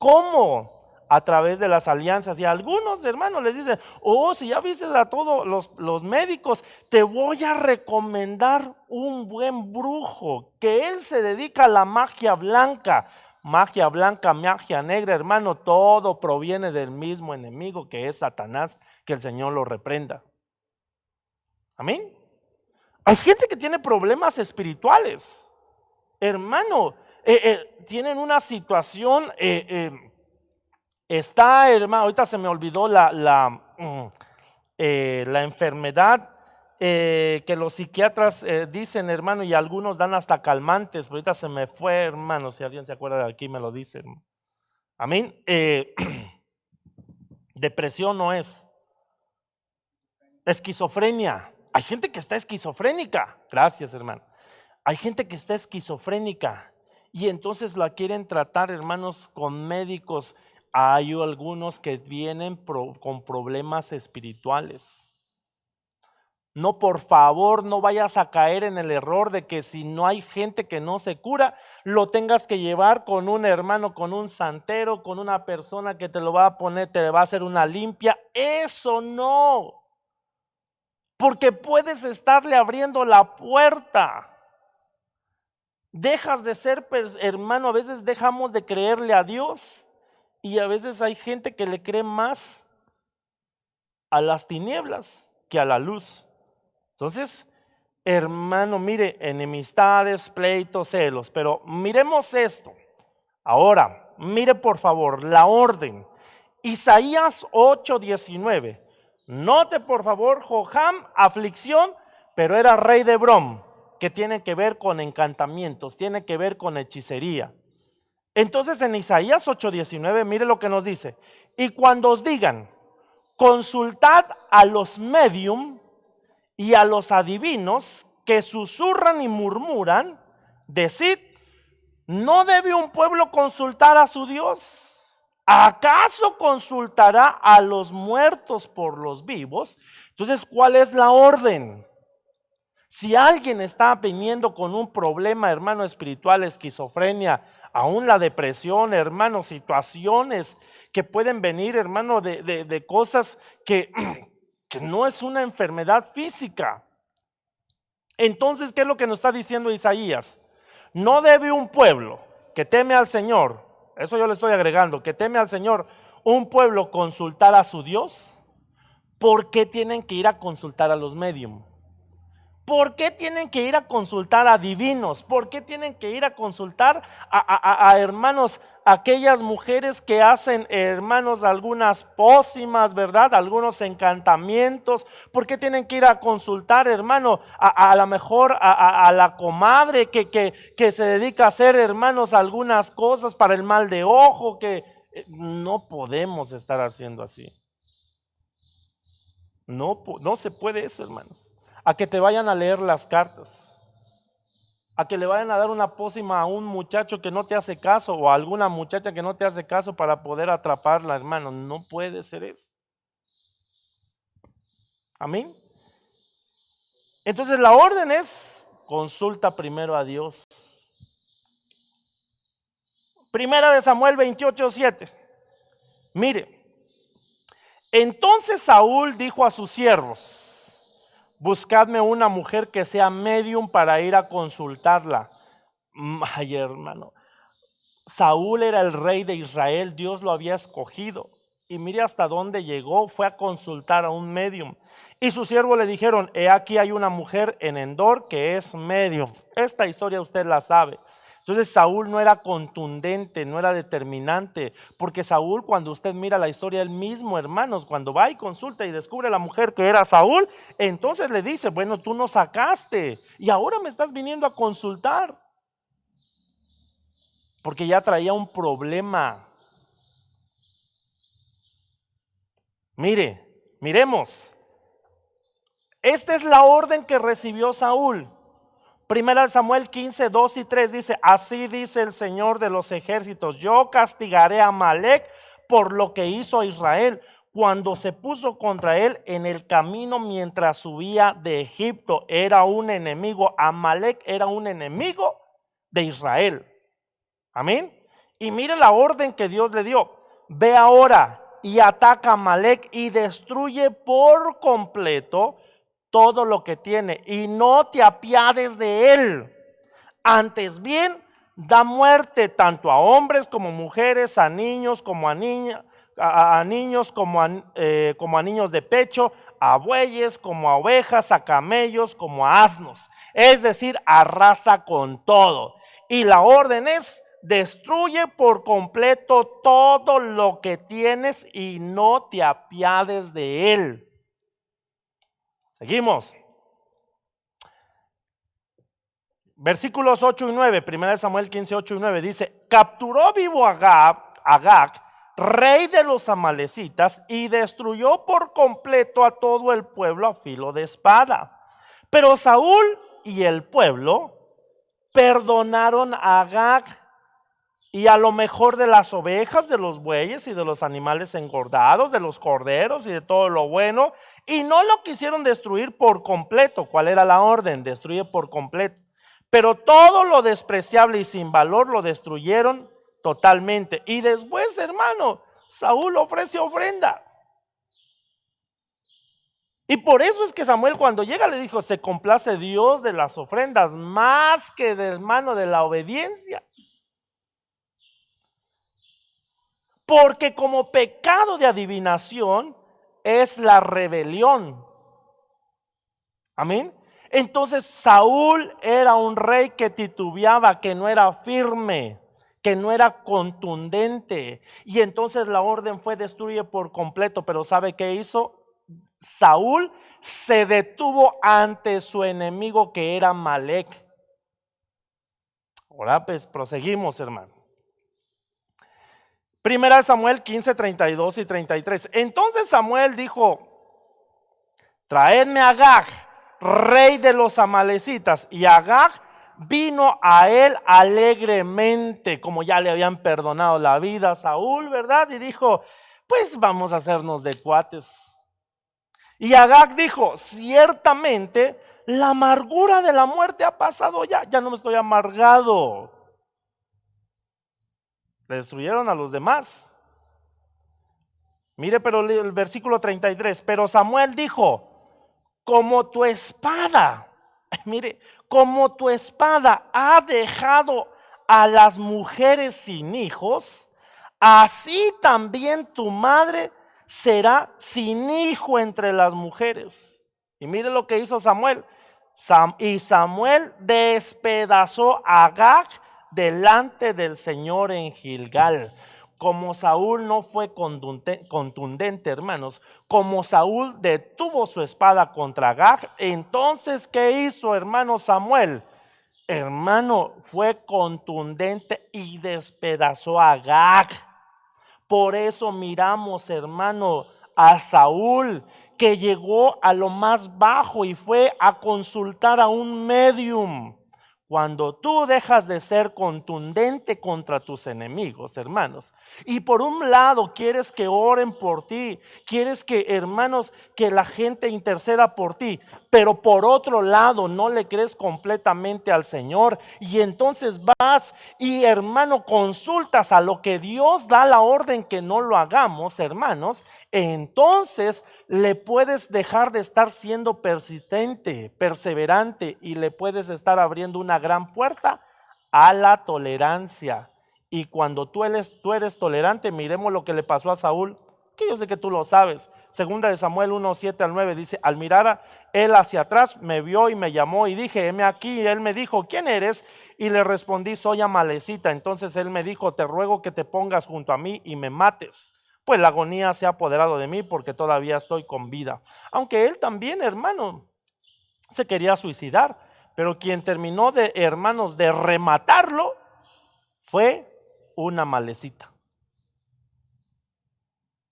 S1: ¿Cómo? A través de las alianzas. Y algunos hermanos les dicen, oh, si ya viste a todos los médicos, te voy a recomendar un buen brujo, que él se dedica a la magia blanca. Magia blanca, magia negra, hermano, todo proviene del mismo enemigo que es Satanás, que el Señor lo reprenda. Amén. Hay gente que tiene problemas espirituales, hermano, tienen una situación, está, hermano, ahorita se me olvidó la enfermedad que los psiquiatras dicen, hermano, y algunos dan hasta calmantes, pero ahorita se me fue, hermano, si alguien se acuerda de aquí me lo dicen. Amén. Depresión no es. Esquizofrenia. Hay gente que está esquizofrénica. Gracias, hermano. Hay gente que está esquizofrénica y entonces la quieren tratar, hermanos, con médicos Hay algunos que vienen con problemas espirituales. No, por favor, no vayas a caer en el error de que si no hay gente que no se cura, lo tengas que llevar con un hermano, con un santero, con una persona que te lo va a poner, te va a hacer una limpia. Eso no, porque puedes estarle abriendo la puerta. Dejas de ser, hermano, a veces dejamos de creerle a Dios y a veces hay gente que le cree más a las tinieblas que a la luz. Entonces, hermano, mire, enemistades, pleitos, celos, pero miremos esto. Ahora, mire por favor la orden. Isaías 8:19. Note por favor, Joram, aflicción, pero era rey de Hebrón, que tiene que ver con encantamientos, tiene que ver con hechicería. Entonces en Isaías 8:19, mire lo que nos dice. Y cuando os digan, consultad a los medium y a los adivinos que susurran y murmuran, decid, ¿no debe un pueblo consultar a su Dios? ¿Acaso consultará a los muertos por los vivos? Entonces, ¿cuál es la orden? Si alguien está viniendo con un problema, hermano, espiritual, esquizofrenia, aún la depresión, hermano, situaciones que pueden venir, hermano, de cosas que no es una enfermedad física. Entonces, ¿qué es lo que nos está diciendo Isaías? No debe un pueblo que teme al Señor, eso yo le estoy agregando, que teme al Señor, un pueblo consultar a su Dios. ¿Por qué tienen que ir a consultar a los medium? ¿Por qué tienen que ir a consultar a divinos? ¿Por qué tienen que ir a consultar a hermanos, aquellas mujeres que hacen, hermanos, algunas pócimas, ¿verdad? Algunos encantamientos. ¿Por qué tienen que ir a consultar, hermano, a lo mejor a la comadre que se dedica a hacer, hermanos, algunas cosas para el mal de ojo? Que no podemos estar haciendo así. No se puede eso, hermanos. A que te vayan a leer las cartas, a que le vayan a dar una pócima a un muchacho que no te hace caso o a alguna muchacha que no te hace caso para poder atraparla, hermano. No puede ser eso. Amén. Entonces la orden es: consulta primero a Dios. Primera de Samuel 28:7. Mire, entonces Saúl dijo a sus siervos: buscadme una mujer que sea medium para ir a consultarla. Ay, hermano, Saúl era el rey de Israel, Dios lo había escogido. Y mire hasta dónde llegó, fue a consultar a un medium. Y sus siervos le dijeron: he aquí hay una mujer en Endor que es medium. Esta historia usted la sabe. Entonces Saúl no era contundente, no era determinante, porque Saúl, cuando usted mira la historia, él mismo, hermanos, cuando va y consulta y descubre a la mujer que era Saúl, entonces le dice: bueno, tú no sacaste y ahora me estás viniendo a consultar, porque ya traía un problema. Miremos, esta es la orden que recibió Saúl. Primera de Samuel 15:2 y 3 dice: así dice el Señor de los ejércitos, yo castigaré a Amalec por lo que hizo a Israel cuando se puso contra él en el camino mientras subía de Egipto. Era un enemigo, Amalec era un enemigo de Israel. Amén. Y mire la orden que Dios le dio: ve ahora y ataca a Amalec y destruye por completo todo lo que tiene, y no te apiades de él. Antes bien, da muerte tanto a hombres como mujeres, a niños como a niñas, a niños como a niños de pecho, a bueyes como a ovejas, a camellos como a asnos. Es decir, arrasa con todo. Y la orden es: destruye por completo todo lo que tienes y no te apiades de él. Seguimos. Versículos 8 y 9, 1 Samuel 15, 8 y 9 dice: capturó vivo a Agag, rey de los amalecitas, y destruyó por completo a todo el pueblo a filo de espada. Pero Saúl y el pueblo perdonaron a Agag y a lo mejor de las ovejas, de los bueyes y de los animales engordados, de los corderos y de todo lo bueno, y no lo quisieron destruir por completo. ¿Cuál era la orden? Destruye por completo. Pero todo lo despreciable y sin valor lo destruyeron totalmente. Y después, hermano, Saúl ofrece ofrenda. Y por eso es que Samuel, cuando llega, le dijo: se complace Dios de las ofrendas más que del hermano de la obediencia. Porque como pecado de adivinación es la rebelión. Amén. Entonces Saúl era un rey que titubeaba, que no era firme, que no era contundente. Y entonces la orden fue: destruye por completo. Pero ¿sabe qué hizo? Saúl se detuvo ante su enemigo, que era Amalec. Ahora pues proseguimos, hermano. Primera de Samuel 15, 32 y 33. Entonces Samuel dijo: traedme a Agag, rey de los amalecitas. Y Agag vino a él alegremente, como ya le habían perdonado la vida a Saúl, ¿verdad? Y dijo: pues vamos a hacernos de cuates. Y Agag dijo: ciertamente la amargura de la muerte ha pasado ya, ya no me estoy amargado. Le destruyeron a los demás. Mire, pero el versículo 33, pero Samuel dijo: como tu espada, mire, como tu espada ha dejado a las mujeres sin hijos, así también tu madre será sin hijo entre las mujeres. Y mire lo que hizo Samuel. Y Samuel despedazó a Agag delante del Señor en Gilgal. Como Saúl no fue contundente, hermanos, como Saúl detuvo su espada contra Agag, entonces ¿qué hizo, hermano Samuel? Hermano, fue contundente y despedazó a Agag. Por eso miramos, hermano, a Saúl, que llegó a lo más bajo y fue a consultar a un medium. Cuando tú dejas de ser contundente contra tus enemigos, hermanos, y por un lado quieres que oren por ti, quieres que, hermanos, que la gente interceda por ti, pero por otro lado no le crees completamente al Señor, y entonces vas y, hermano, consultas a lo que Dios da la orden que no lo hagamos, hermanos, entonces le puedes dejar de estar siendo persistente, perseverante, y le puedes estar abriendo una gran puerta a la tolerancia. Y cuando tú eres tolerante, miremos lo que le pasó a Saúl, que yo sé que tú lo sabes. Segunda de Samuel 1, 7 al 9 dice: al mirar él hacia atrás, me vio y me llamó, y dije: heme aquí. Y él me dijo: ¿quién eres? Y le respondí: soy Amalecita. Entonces él me dijo: te ruego que te pongas junto a mí y me mates, pues la agonía se ha apoderado de mí, porque todavía estoy con vida. Aunque él también, hermano, se quería suicidar, pero quien terminó de, hermanos, de rematarlo fue una Amalecita.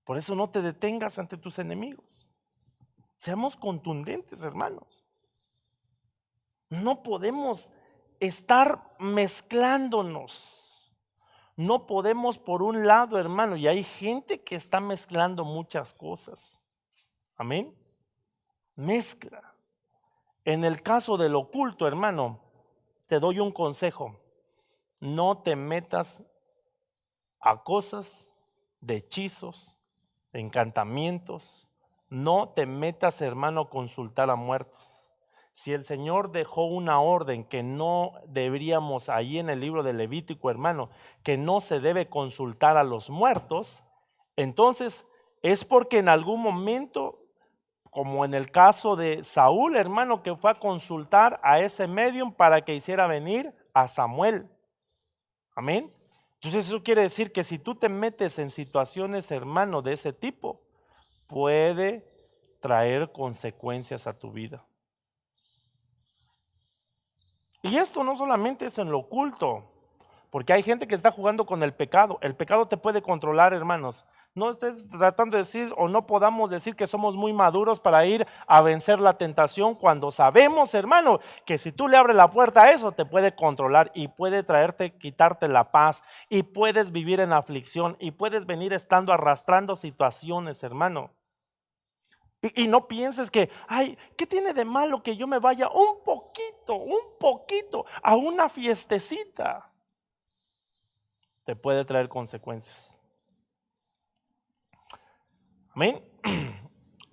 S1: Por eso no te detengas ante tus enemigos. Seamos contundentes, hermanos. No podemos estar mezclándonos. No podemos, por un lado, hermano, y hay gente que está mezclando muchas cosas. Amén. Mezcla. En el caso del oculto, hermano, te doy un consejo: no te metas a cosas de hechizos, de encantamientos. No te metas, hermano, a consultar a muertos. Si el Señor dejó una orden que no deberíamos, ahí en el libro de Levítico, hermano, que no se debe consultar a los muertos, entonces es porque en algún momento, como en el caso de Saúl, hermano, que fue a consultar a ese medium para que hiciera venir a Samuel. Amén. Entonces eso quiere decir que si tú te metes en situaciones, hermano, de ese tipo, puede traer consecuencias a tu vida. Y esto no solamente es en lo oculto, Porque hay gente que está jugando con el pecado. El pecado te puede controlar, hermanos. No estés tratando de decir o no podamos decir que somos muy maduros para ir a vencer la tentación cuando sabemos, hermano, que si tú le abres la puerta a eso te puede controlar y puede traerte, quitarte la paz y puedes vivir en aflicción y puedes venir estando arrastrando situaciones, hermano. Y no pienses que, ay, ¿qué tiene de malo que yo me vaya un poquito a una fiestecita? Te puede traer consecuencias. Amén.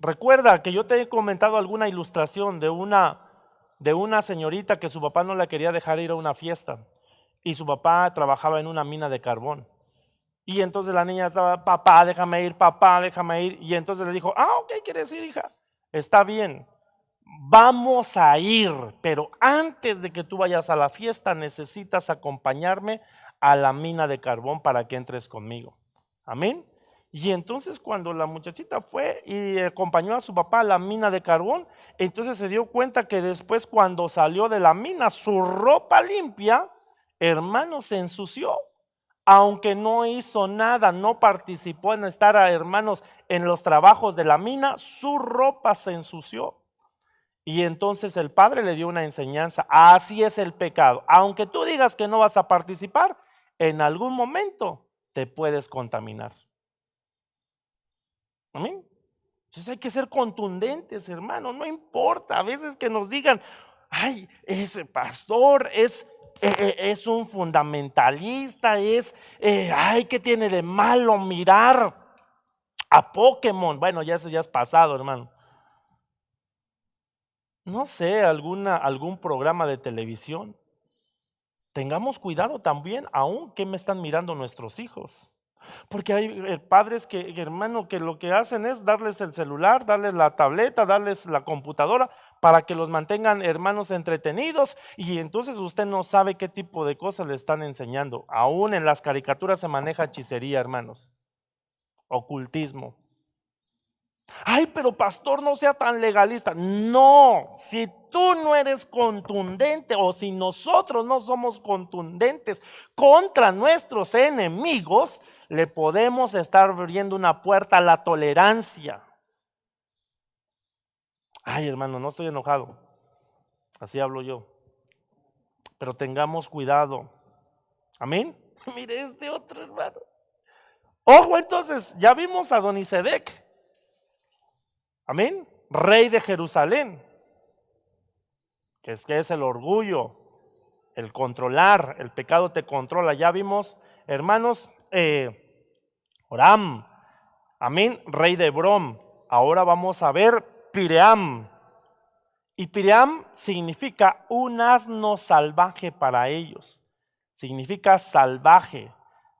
S1: Recuerda que yo te he comentado alguna ilustración de una señorita que su papá no la quería dejar ir a una fiesta y su papá trabajaba en una mina de carbón. Y entonces la niña estaba, papá, déjame ir. Y entonces le dijo, ok, ¿quieres ir, hija? Está bien, vamos a ir, pero antes de que tú vayas a la fiesta necesitas acompañarme a la mina de carbón para que entres conmigo. Amén. Y entonces cuando la muchachita fue y acompañó a su papá a la mina de carbón, entonces se dio cuenta que después cuando salió de la mina, su ropa limpia, hermano, se ensució. Aunque no hizo nada, no participó en estar, hermanos, en los trabajos de la mina, su ropa se ensució. Y entonces el padre le dio una enseñanza. Así es el pecado. Aunque tú digas que no vas a participar, en algún momento te puedes contaminar. Amén. Entonces hay que ser contundentes, hermano. No importa a veces que nos digan, ay, ese pastor es un fundamentalista, ay, ¿qué tiene de malo mirar a Pokémon? Bueno, ya eso ya es pasado, hermano. No sé, algún programa de televisión. Tengamos cuidado también, aún que me están mirando nuestros hijos. Porque hay padres que, hermano, que lo que hacen es darles el celular, darles la tableta, darles la computadora para que los mantengan, hermanos, entretenidos. Y entonces usted no sabe qué tipo de cosas le están enseñando. Aún en las caricaturas se maneja hechicería, hermanos, ocultismo. Ay, pero pastor, no sea tan legalista. No, si tú no eres contundente o si nosotros no somos contundentes contra nuestros enemigos, le podemos estar abriendo una puerta a la tolerancia. Ay, hermano, no estoy enojado. Así hablo yo. Pero tengamos cuidado. Amén. Mire este otro, hermano. Ojo, entonces, ya vimos a Adonisedec. Amén. Rey de Jerusalén. Que es el orgullo, el controlar, el pecado te controla. Ya vimos, hermanos, Joram, amén, rey de Hebrón. Ahora vamos a ver Piream. Y Piream significa un asno salvaje para ellos. Significa salvaje.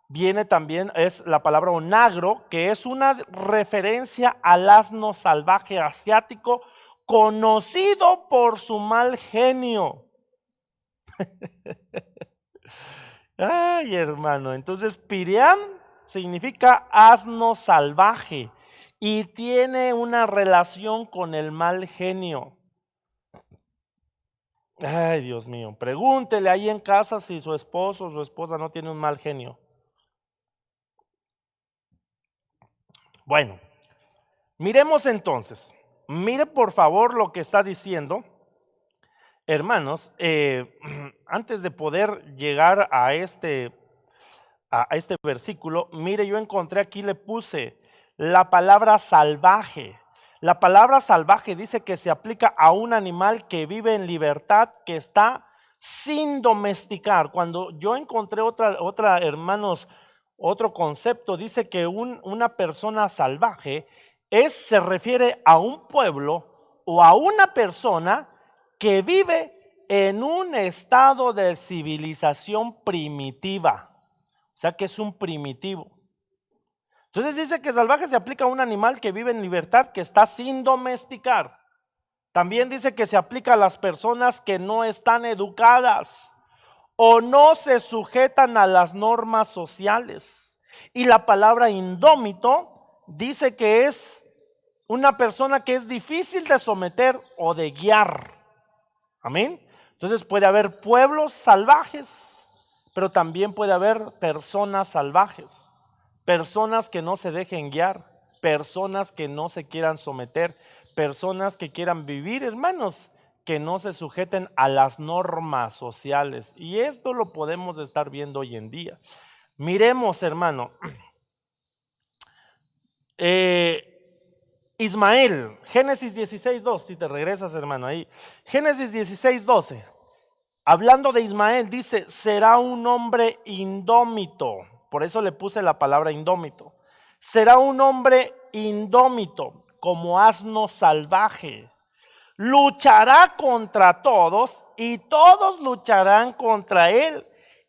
S1: Viene también, es la palabra onagro, que es una referencia al asno salvaje asiático conocido por su mal genio. Ay, hermano, entonces Piream significa asno salvaje y tiene una relación con el mal genio. Ay, Dios mío, pregúntele ahí en casa si su esposo o su esposa no tiene un mal genio. Bueno, miremos entonces, mire por favor lo que está diciendo. Hermanos, antes de poder llegar a este versículo, mire, yo encontré aquí, le puse la palabra salvaje. La palabra salvaje dice que se aplica a un animal que vive en libertad, que está sin domesticar. Cuando yo encontré otra, hermanos, otro concepto, dice que una persona salvaje se refiere a un pueblo o a una persona que vive en un estado de civilización primitiva. O sea que es un primitivo. Entonces dice que salvaje se aplica a un animal que vive en libertad, que está sin domesticar. También dice que se aplica a las personas que no están educadas o no se sujetan a las normas sociales. Y la palabra indómito dice que es una persona que es difícil de someter o de guiar. Amén. Entonces puede haber pueblos salvajes, pero también puede haber personas salvajes, personas que no se dejen guiar, personas que no se quieran someter, personas que quieran vivir, hermanos, que no se sujeten a las normas sociales. Y esto lo podemos estar viendo hoy en día. Miremos, hermano, Ismael, Génesis 16:2, si te regresas, hermano, ahí. Génesis 16:12, hablando de Ismael, dice, será un hombre indómito. Por eso le puse la palabra indómito. Será un hombre indómito, como asno salvaje. Luchará contra todos y todos lucharán contra él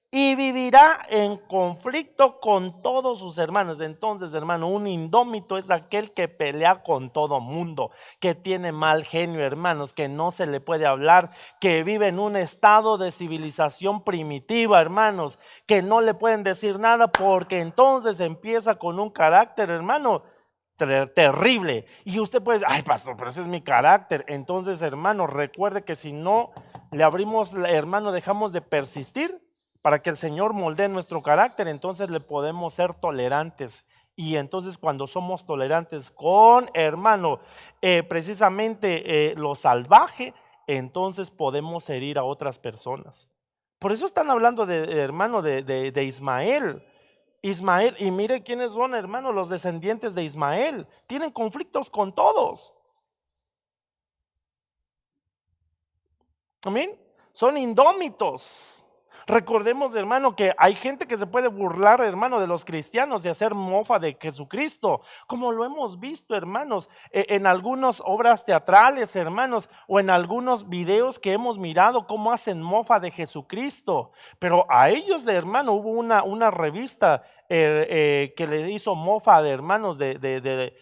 S1: y vivirá en conflicto con todos sus hermanos. Entonces, hermano, un indómito es aquel que pelea con todo mundo, que tiene mal genio, hermanos, que no se le puede hablar, que vive en un estado de civilización primitiva, hermanos, que no le pueden decir nada porque entonces empieza con un carácter, hermano, terrible. Y usted puede decir, ay, pastor, pero ese es mi carácter. Entonces, hermano, recuerde que si no le abrimos, hermano, dejamos de persistir para que el Señor moldee nuestro carácter, entonces le podemos ser tolerantes. Y entonces cuando somos tolerantes con, hermano, precisamente lo salvaje, entonces podemos herir a otras personas. Por eso están hablando de, hermano, de Ismael. Ismael, y mire quiénes son, hermano, los descendientes de Ismael. Tienen conflictos con todos. Amén. Son indómitos. Recordemos, hermano, que hay gente que se puede burlar, hermano, de los cristianos y hacer mofa de Jesucristo, como lo hemos visto, hermanos, en algunas obras teatrales, hermanos, o en algunos videos que hemos mirado cómo hacen mofa de Jesucristo. Pero a ellos, de hermano, hubo una revista que le hizo mofa de hermanos de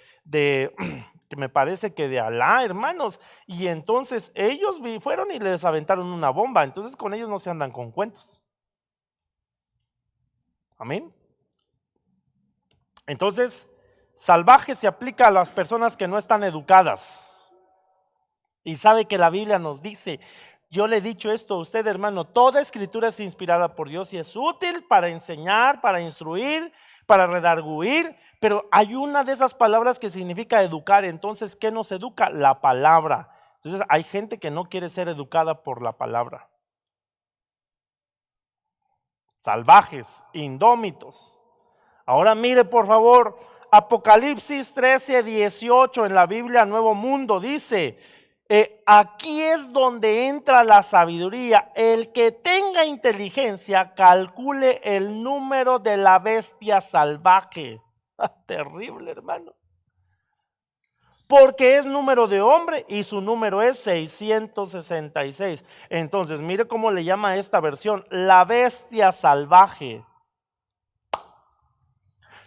S1: que me parece que de Alá, hermanos, y entonces ellos fueron y les aventaron una bomba. Entonces con ellos no se andan con cuentos. Amén. Entonces, salvaje se aplica a las personas que no están educadas. Y sabe que la Biblia nos dice, yo le he dicho esto a usted, hermano, toda escritura es inspirada por Dios y es útil para enseñar, para instruir, para redarguir, pero hay una de esas palabras que significa educar. Entonces, ¿qué nos educa? La palabra. Entonces, hay gente que no quiere ser educada por la palabra. Salvajes, indómitos. Ahora mire, por favor, Apocalipsis 13:18 en la Biblia Nuevo Mundo dice, aquí es donde entra la sabiduría. El que tenga inteligencia calcule el número de la bestia salvaje. Terrible, hermano. Porque es número de hombre y su número es 666. Entonces, mire cómo le llama esta versión, la bestia salvaje.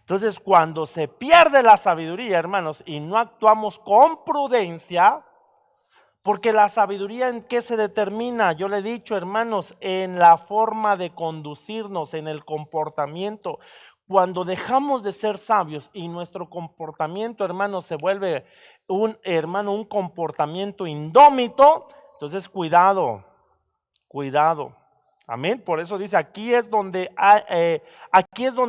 S1: Entonces, cuando se pierde la sabiduría, hermanos, y no actuamos con prudencia, porque la sabiduría en qué se determina, yo le he dicho, hermanos, en la forma de conducirnos, en el comportamiento. Cuando dejamos de ser sabios y nuestro comportamiento, hermanos, se vuelve un comportamiento indómito, entonces cuidado, cuidado. Amén. Por eso dice, aquí es donde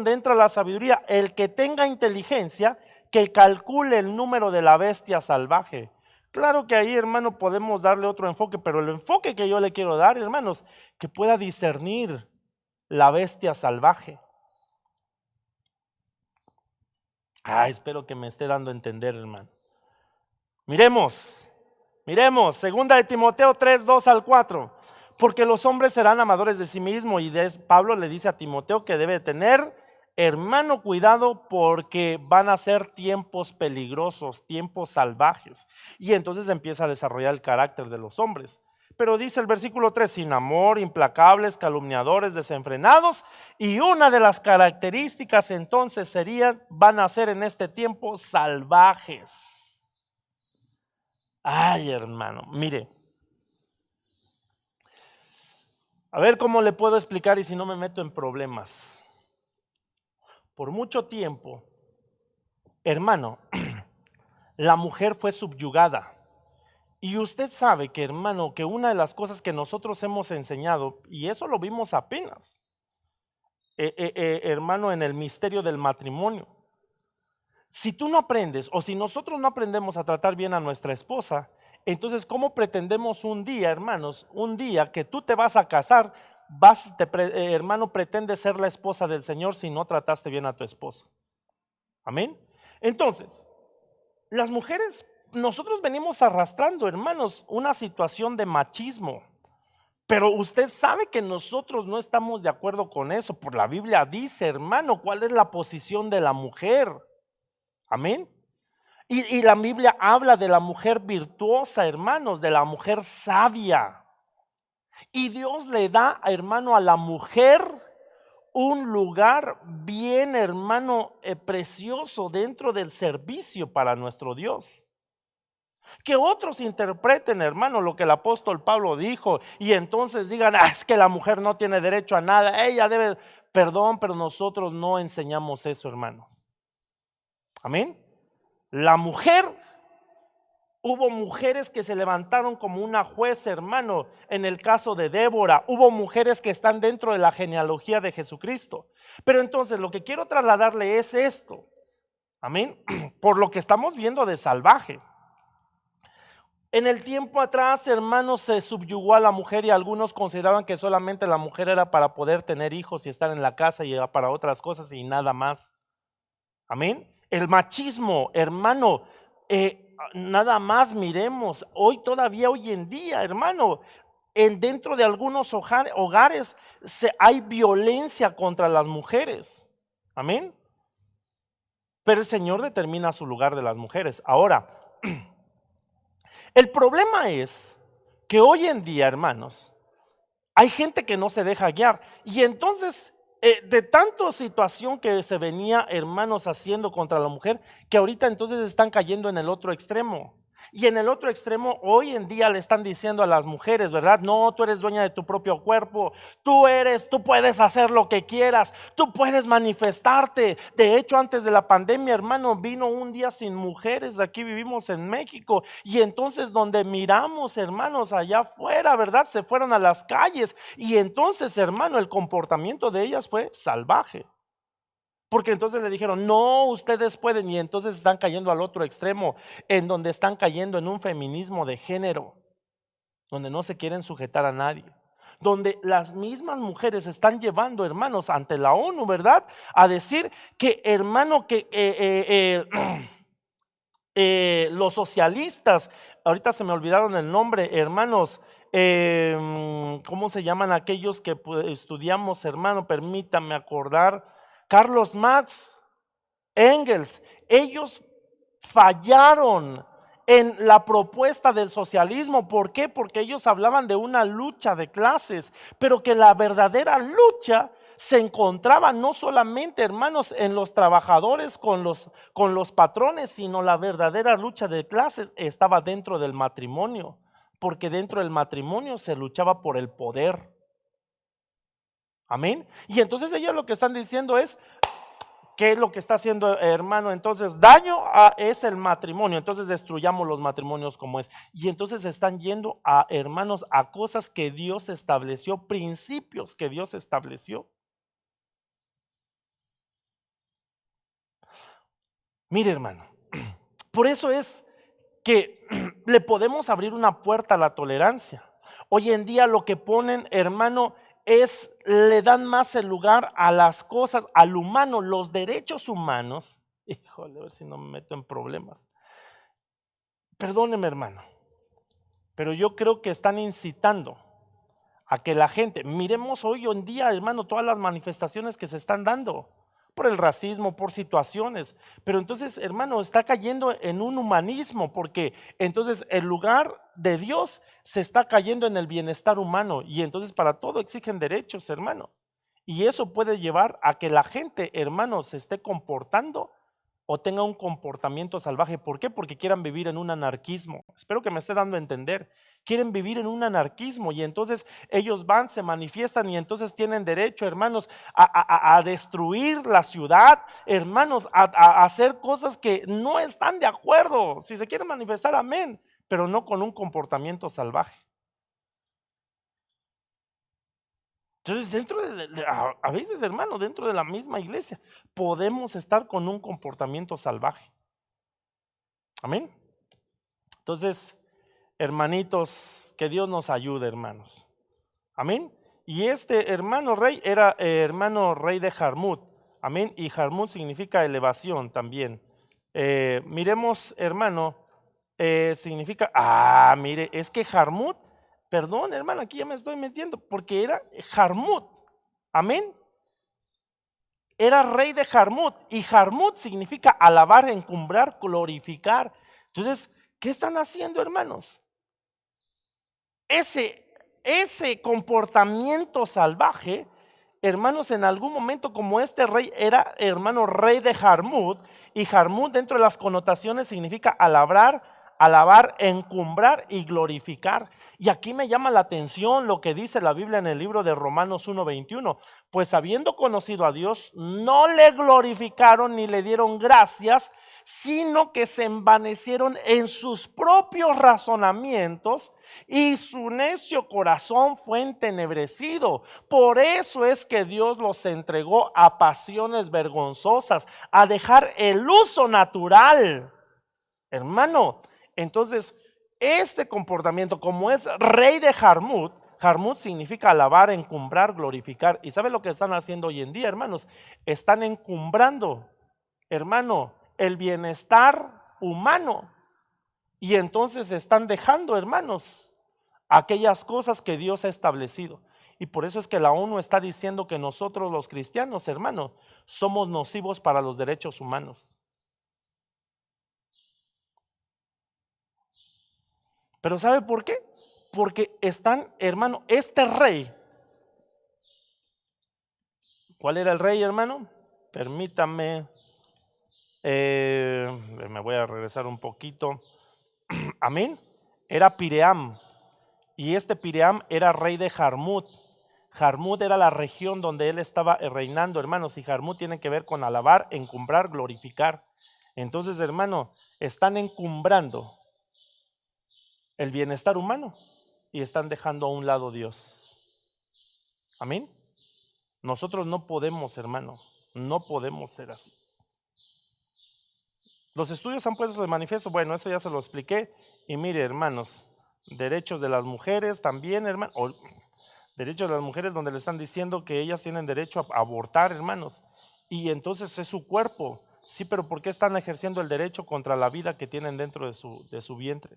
S1: entra la sabiduría. El que tenga inteligencia, que calcule el número de la bestia salvaje. Claro que ahí, hermano, podemos darle otro enfoque, pero el enfoque que yo le quiero dar, hermanos, que pueda discernir la bestia salvaje. Espero que me esté dando a entender, hermano. Miremos, segunda de Timoteo 3:2-4. Porque los hombres serán amadores de sí mismos, y Pablo le dice a Timoteo que debe tener, hermano, cuidado, porque van a ser tiempos peligrosos, tiempos salvajes. Y entonces empieza a desarrollar el carácter de los hombres. Pero dice el versículo 3, sin amor, implacables, calumniadores, desenfrenados. Y una de las características entonces van a ser en este tiempo salvajes. Hermano, mire. A ver cómo le puedo explicar y si no me meto en problemas. Por mucho tiempo, hermano, la mujer fue subyugada. Y usted sabe que, hermano, que una de las cosas que nosotros hemos enseñado, y eso lo vimos apenas, hermano, en el misterio del matrimonio. Si tú no aprendes o si nosotros no aprendemos a tratar bien a nuestra esposa, entonces ¿cómo pretendemos un día, hermanos, un día que tú te vas a casar, hermano, pretendes ser la esposa del Señor si no trataste bien a tu esposa? Amén. Entonces, las mujeres, nosotros venimos arrastrando, hermanos, una situación de machismo. Pero usted sabe que nosotros no estamos de acuerdo con eso. Por la Biblia dice, hermano, cuál es la posición de la mujer. Amén. Y la Biblia habla de la mujer virtuosa, hermanos, de la mujer sabia. Y Dios le da, hermano, a la mujer un lugar bien, hermano, precioso dentro del servicio para nuestro Dios. Que otros interpreten, hermano, lo que el apóstol Pablo dijo y entonces digan, es que la mujer no tiene derecho a nada, ella debe, perdón, pero nosotros no enseñamos eso, hermanos. Amén. La mujer, hubo mujeres que se levantaron como una jueza, hermano, en el caso de Débora, hubo mujeres que están dentro de la genealogía de Jesucristo. Pero entonces lo que quiero trasladarle es esto, amén, por lo que estamos viendo de salvaje. En el tiempo atrás, hermanos, se subyugó a la mujer y algunos consideraban que solamente la mujer era para poder tener hijos y estar en la casa y era para otras cosas y nada más. Amén. El machismo, hermano, nada más miremos, hoy en día, hermano, dentro de algunos hogares hay violencia contra las mujeres. Amén. Pero el Señor determina su lugar de las mujeres. Ahora, el problema es que hoy en día, hermanos, hay gente que no se deja guiar y entonces de tanta situación que se venía, hermanos, haciendo contra la mujer, que ahorita entonces están cayendo en el otro extremo. Y en el otro extremo, hoy en día le están diciendo a las mujeres, ¿verdad? No, tú eres dueña de tu propio cuerpo, tú puedes hacer lo que quieras, tú puedes manifestarte. De hecho, antes de la pandemia, hermano, vino un día sin mujeres, aquí vivimos en México, y entonces donde miramos, hermanos, allá afuera, ¿verdad? Se fueron a las calles, y entonces, hermano, el comportamiento de ellas fue salvaje. Porque entonces le dijeron, no, ustedes pueden, y entonces están cayendo al otro extremo, en donde están cayendo en un feminismo de género, donde no se quieren sujetar a nadie, donde las mismas mujeres están llevando, hermanos, ante la ONU, ¿verdad? A decir que, hermano, que los socialistas, ahorita se me olvidaron el nombre, hermanos, ¿cómo se llaman aquellos que estudiamos, hermano? Permítame acordar. Carlos Marx, Engels, ellos fallaron en la propuesta del socialismo. ¿Por qué? Porque ellos hablaban de una lucha de clases, pero que la verdadera lucha se encontraba no solamente, hermanos, en los trabajadores con los patrones, sino la verdadera lucha de clases estaba dentro del matrimonio, porque dentro del matrimonio se luchaba por el poder. Amén. Y entonces ellos lo que están diciendo es, ¿qué es lo que está haciendo, hermano? Entonces, es el matrimonio. Entonces, destruyamos los matrimonios como es. Y entonces están yendo a, hermanos, a cosas que Dios estableció, principios que Dios estableció. Mire, hermano, por eso es que le podemos abrir una puerta a la tolerancia. Hoy en día lo que ponen, hermano, le dan más el lugar a las cosas, al humano, los derechos humanos. Híjole, a ver si no me meto en problemas. Perdóneme, hermano, pero yo creo que están incitando a que la gente, miremos hoy en día, hermano, todas las manifestaciones que se están dando por el racismo, por situaciones, pero entonces, hermano, está cayendo en un humanismo, porque entonces el lugar de Dios se está cayendo en el bienestar humano, y entonces para todo exigen derechos, hermano, y eso puede llevar a que la gente, hermano, se esté comportando o tenga un comportamiento salvaje. ¿Por qué? Porque quieran vivir en un anarquismo. Espero que me esté dando a entender. Quieren vivir en un anarquismo y entonces ellos van, se manifiestan y entonces tienen derecho, hermanos, a destruir la ciudad, hermanos, a hacer cosas que no están de acuerdo. Si se quieren manifestar, amén, pero no con un comportamiento salvaje. Entonces, a veces, hermano, dentro de la misma iglesia, podemos estar con un comportamiento salvaje. Amén. Entonces, hermanitos, que Dios nos ayude, hermanos. Amén. Y este hermano rey era hermano rey de Jarmut. Amén. Y Jarmut significa elevación también. Miremos, hermano, significa, mire, es que Jarmut, perdón, hermano, aquí ya me estoy metiendo, porque era Jarmut. Amén. Era rey de Jarmut, y Jarmut significa alabar, encumbrar, glorificar. Entonces, ¿qué están haciendo, hermanos? Ese comportamiento salvaje, hermanos, en algún momento, como este rey era hermano rey de Jarmut, y Jarmut dentro de las connotaciones significa alabar, encumbrar y glorificar. Y aquí me llama la atención lo que dice la Biblia en el libro de Romanos 1:21, pues habiendo conocido a Dios, no le glorificaron ni le dieron gracias, sino que se envanecieron en sus propios razonamientos y su necio corazón fue entenebrecido. Por eso es que Dios los entregó a pasiones vergonzosas, a dejar el uso natural. Hermano, entonces este comportamiento, como es rey de Jarmut, Jarmut significa alabar, encumbrar, glorificar. ¿Y sabe lo que están haciendo hoy en día, hermanos? Están encumbrando, hermano, el bienestar humano. Y entonces están dejando, hermanos, aquellas cosas que Dios ha establecido. Y por eso es que la ONU está diciendo que nosotros los cristianos, hermano, somos nocivos para los derechos humanos. Pero ¿sabe por qué? Porque están, hermano, este rey. ¿Cuál era el rey, hermano? Permítame. Me voy a regresar un poquito. Amén. Era Piream. Y este Piream era rey de Jarmut. Jarmut era la región donde él estaba reinando, hermanos. Y Jarmut tiene que ver con alabar, encumbrar, glorificar. Entonces, hermano, están encumbrando el bienestar humano y están dejando a un lado Dios. Amén. Nosotros no podemos, hermano, no podemos ser así. Los estudios han puesto de manifiesto, bueno, esto ya se lo expliqué. Y mire, hermanos, derechos de las mujeres también, hermano, derechos de las mujeres donde le están diciendo que ellas tienen derecho a abortar, hermanos. Y entonces es su cuerpo. Sí, pero ¿por qué están ejerciendo el derecho contra la vida que tienen dentro de su vientre?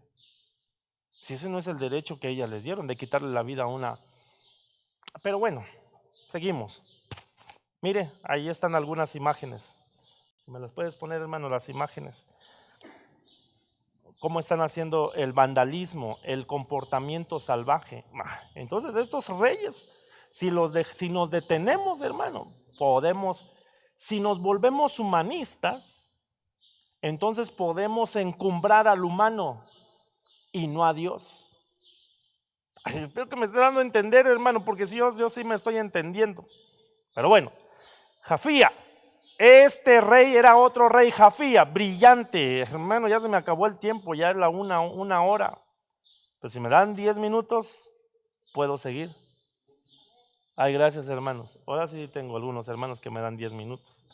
S1: Si ese no es el derecho que ellas les dieron, de quitarle la vida a una. Pero bueno, seguimos. Mire, ahí están algunas imágenes. Si me las puedes poner, hermano, las imágenes. Cómo están haciendo el vandalismo, el comportamiento salvaje. Entonces estos reyes, si nos detenemos, hermano, podemos, si nos volvemos humanistas, entonces podemos encumbrar al humano y no a Dios. Ay, espero que me esté dando a entender, hermano, porque si yo sí me estoy entendiendo. Pero bueno, Jafía, este rey era otro rey, Jafía, brillante. Hermano, ya se me acabó el tiempo, ya es la una hora. Pues si me dan 10 minutos, puedo seguir. Ay, gracias, hermanos. Ahora sí tengo algunos hermanos que me dan 10 minutos.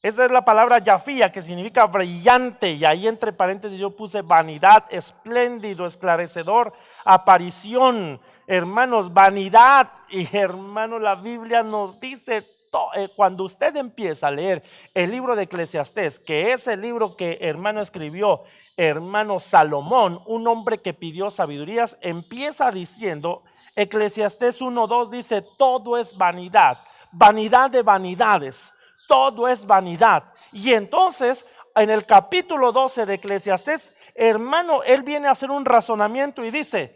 S1: Esta es la palabra Jafía, que significa brillante, y ahí entre paréntesis yo puse vanidad, espléndido, esclarecedor, aparición. Hermanos, vanidad. Y hermano, la Biblia nos dice, cuando usted empieza a leer el libro de Eclesiastés, que es el libro que hermano escribió hermano Salomón, un hombre que pidió sabidurías, empieza diciendo, Eclesiastés 1:2 dice, todo es vanidad, vanidad de vanidades. Todo es vanidad. Y entonces, en el capítulo 12 de Eclesiastés, hermano, él viene a hacer un razonamiento y dice,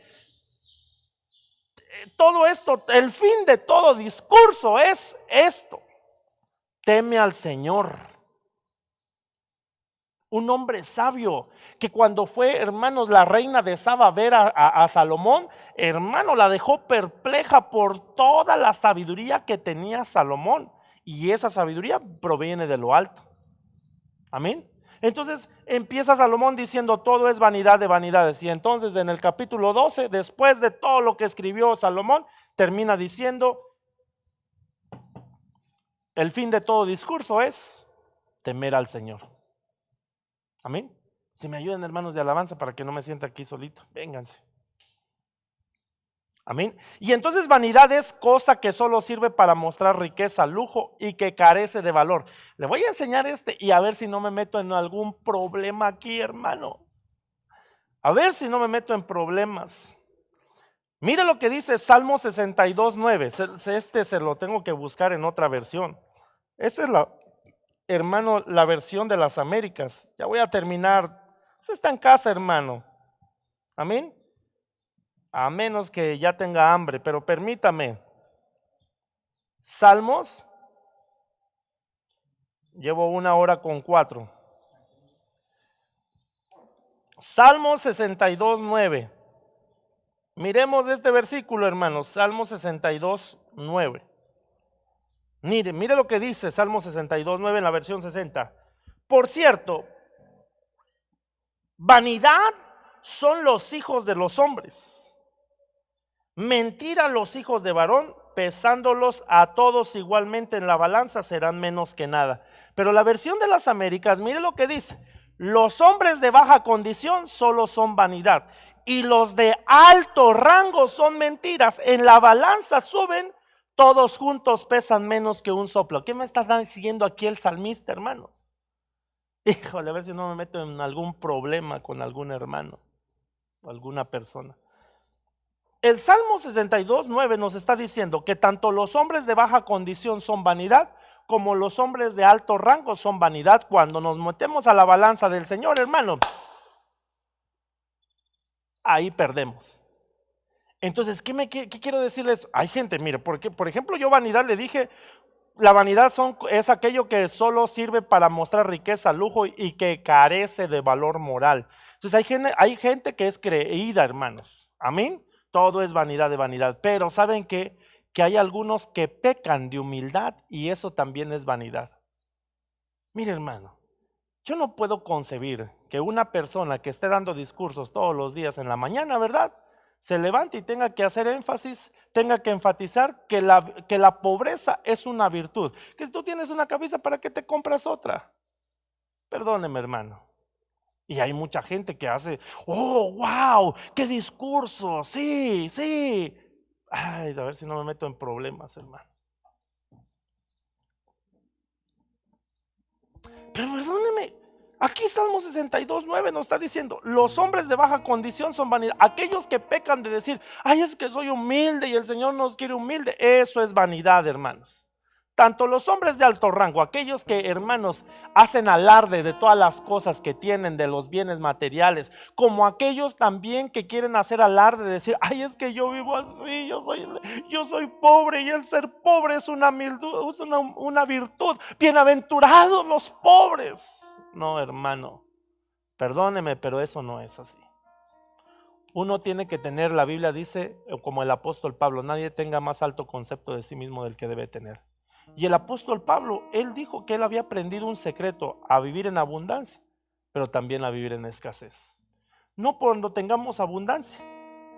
S1: todo esto, el fin de todo discurso es esto: teme al Señor. Un hombre sabio que cuando fue, hermanos, la reina de Saba a ver a Salomón, hermano, la dejó perpleja por toda la sabiduría que tenía Salomón. Y esa sabiduría proviene de lo alto. Amén. Entonces empieza Salomón diciendo, todo es vanidad de vanidades. Y entonces en el capítulo 12, después de todo lo que escribió Salomón, termina diciendo, El fin de todo discurso es temer al Señor. Amén. Si me ayudan, hermanos de alabanza, para que no me sienta aquí solito, vénganse. Amén. Y entonces vanidad es cosa que solo sirve para mostrar riqueza, lujo y que carece de valor. Le voy a enseñar y a ver si no me meto en algún problema aquí, hermano. A ver si no me meto en problemas. Mire lo que dice Salmo 62:9. Se lo tengo que buscar en otra versión. Esta es hermano, la versión de las Américas. Ya voy a terminar. Usted está en casa, hermano. Amén. A menos que ya tenga hambre, pero permítame. Salmos, llevo 1 hora con 4. Salmos 62:9. Miremos este versículo, hermanos. Salmos 62:9. Mire lo que dice Salmos 62:9 en la versión 60. Por cierto, vanidad son los hijos de los hombres, mentira los hijos de varón, pesándolos a todos igualmente en la balanza serán menos que nada. Pero la versión de las Américas, mire lo que dice: los hombres de baja condición solo son vanidad, y los de alto rango son mentiras. En la balanza suben, todos juntos pesan menos que un soplo. ¿Qué me está siguiendo aquí el salmista, hermanos? Híjole, a ver si no me meto en algún problema con algún hermano o alguna persona. El Salmo 62:9 nos está diciendo que tanto los hombres de baja condición son vanidad, como los hombres de alto rango son vanidad. Cuando nos metemos a la balanza del Señor, hermano, ahí perdemos. Entonces, ¿qué quiero decirles? Hay gente, mire, porque por ejemplo yo vanidad le dije, la vanidad es aquello que solo sirve para mostrar riqueza, lujo y que carece de valor moral. Entonces hay gente que es creída, hermanos. Amén. Todo es vanidad de vanidad. Pero ¿saben qué? Que hay algunos que pecan de humildad y eso también es vanidad. Mire, hermano, yo no puedo concebir que una persona que esté dando discursos todos los días en la mañana, ¿verdad?, se levante y tenga que hacer énfasis, tenga que enfatizar que la pobreza es una virtud. Que si tú tienes una camisa, ¿para qué te compras otra? Perdóneme, hermano. Y hay mucha gente que hace, oh, wow, qué discurso, sí, sí. Ay, a ver si no me meto en problemas, hermano. Pero perdóneme, aquí Salmo 62:9 nos está diciendo: los hombres de baja condición son vanidad. Aquellos que pecan de decir, ay, es que soy humilde y el Señor nos quiere humilde, eso es vanidad, hermanos. Tanto los hombres de alto rango, aquellos que, hermanos, hacen alarde de todas las cosas que tienen, de los bienes materiales, como aquellos también que quieren hacer alarde de decir, ay, es que yo vivo así, yo soy pobre y el ser pobre es una virtud. Bienaventurados los pobres. No, hermano, perdóneme, pero eso no es así. Uno tiene que tener, la Biblia dice, como el apóstol Pablo, nadie tenga más alto concepto de sí mismo del que debe tener. Y el apóstol Pablo, él dijo que él había aprendido un secreto: a vivir en abundancia, pero también a vivir en escasez. No cuando tengamos abundancia,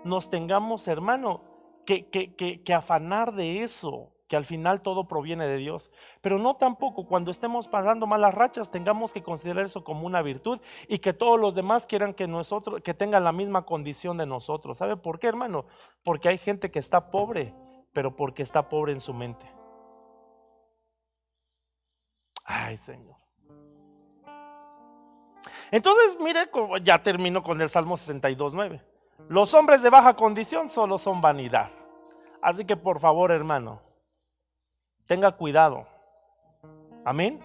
S1: nos tengamos, hermano, que afanar de eso, que al final todo proviene de Dios. Pero no tampoco cuando estemos pasando malas rachas tengamos que considerar eso como una virtud y que todos los demás quieran que tengan la misma condición de nosotros. ¿Sabe por qué, hermano? Porque hay gente que está pobre, pero porque está pobre en su mente. Ay, Señor. Entonces, mire, ya termino con el Salmo 62:9. Los hombres de baja condición solo son vanidad. Así que por favor, hermano, tenga cuidado. Amén.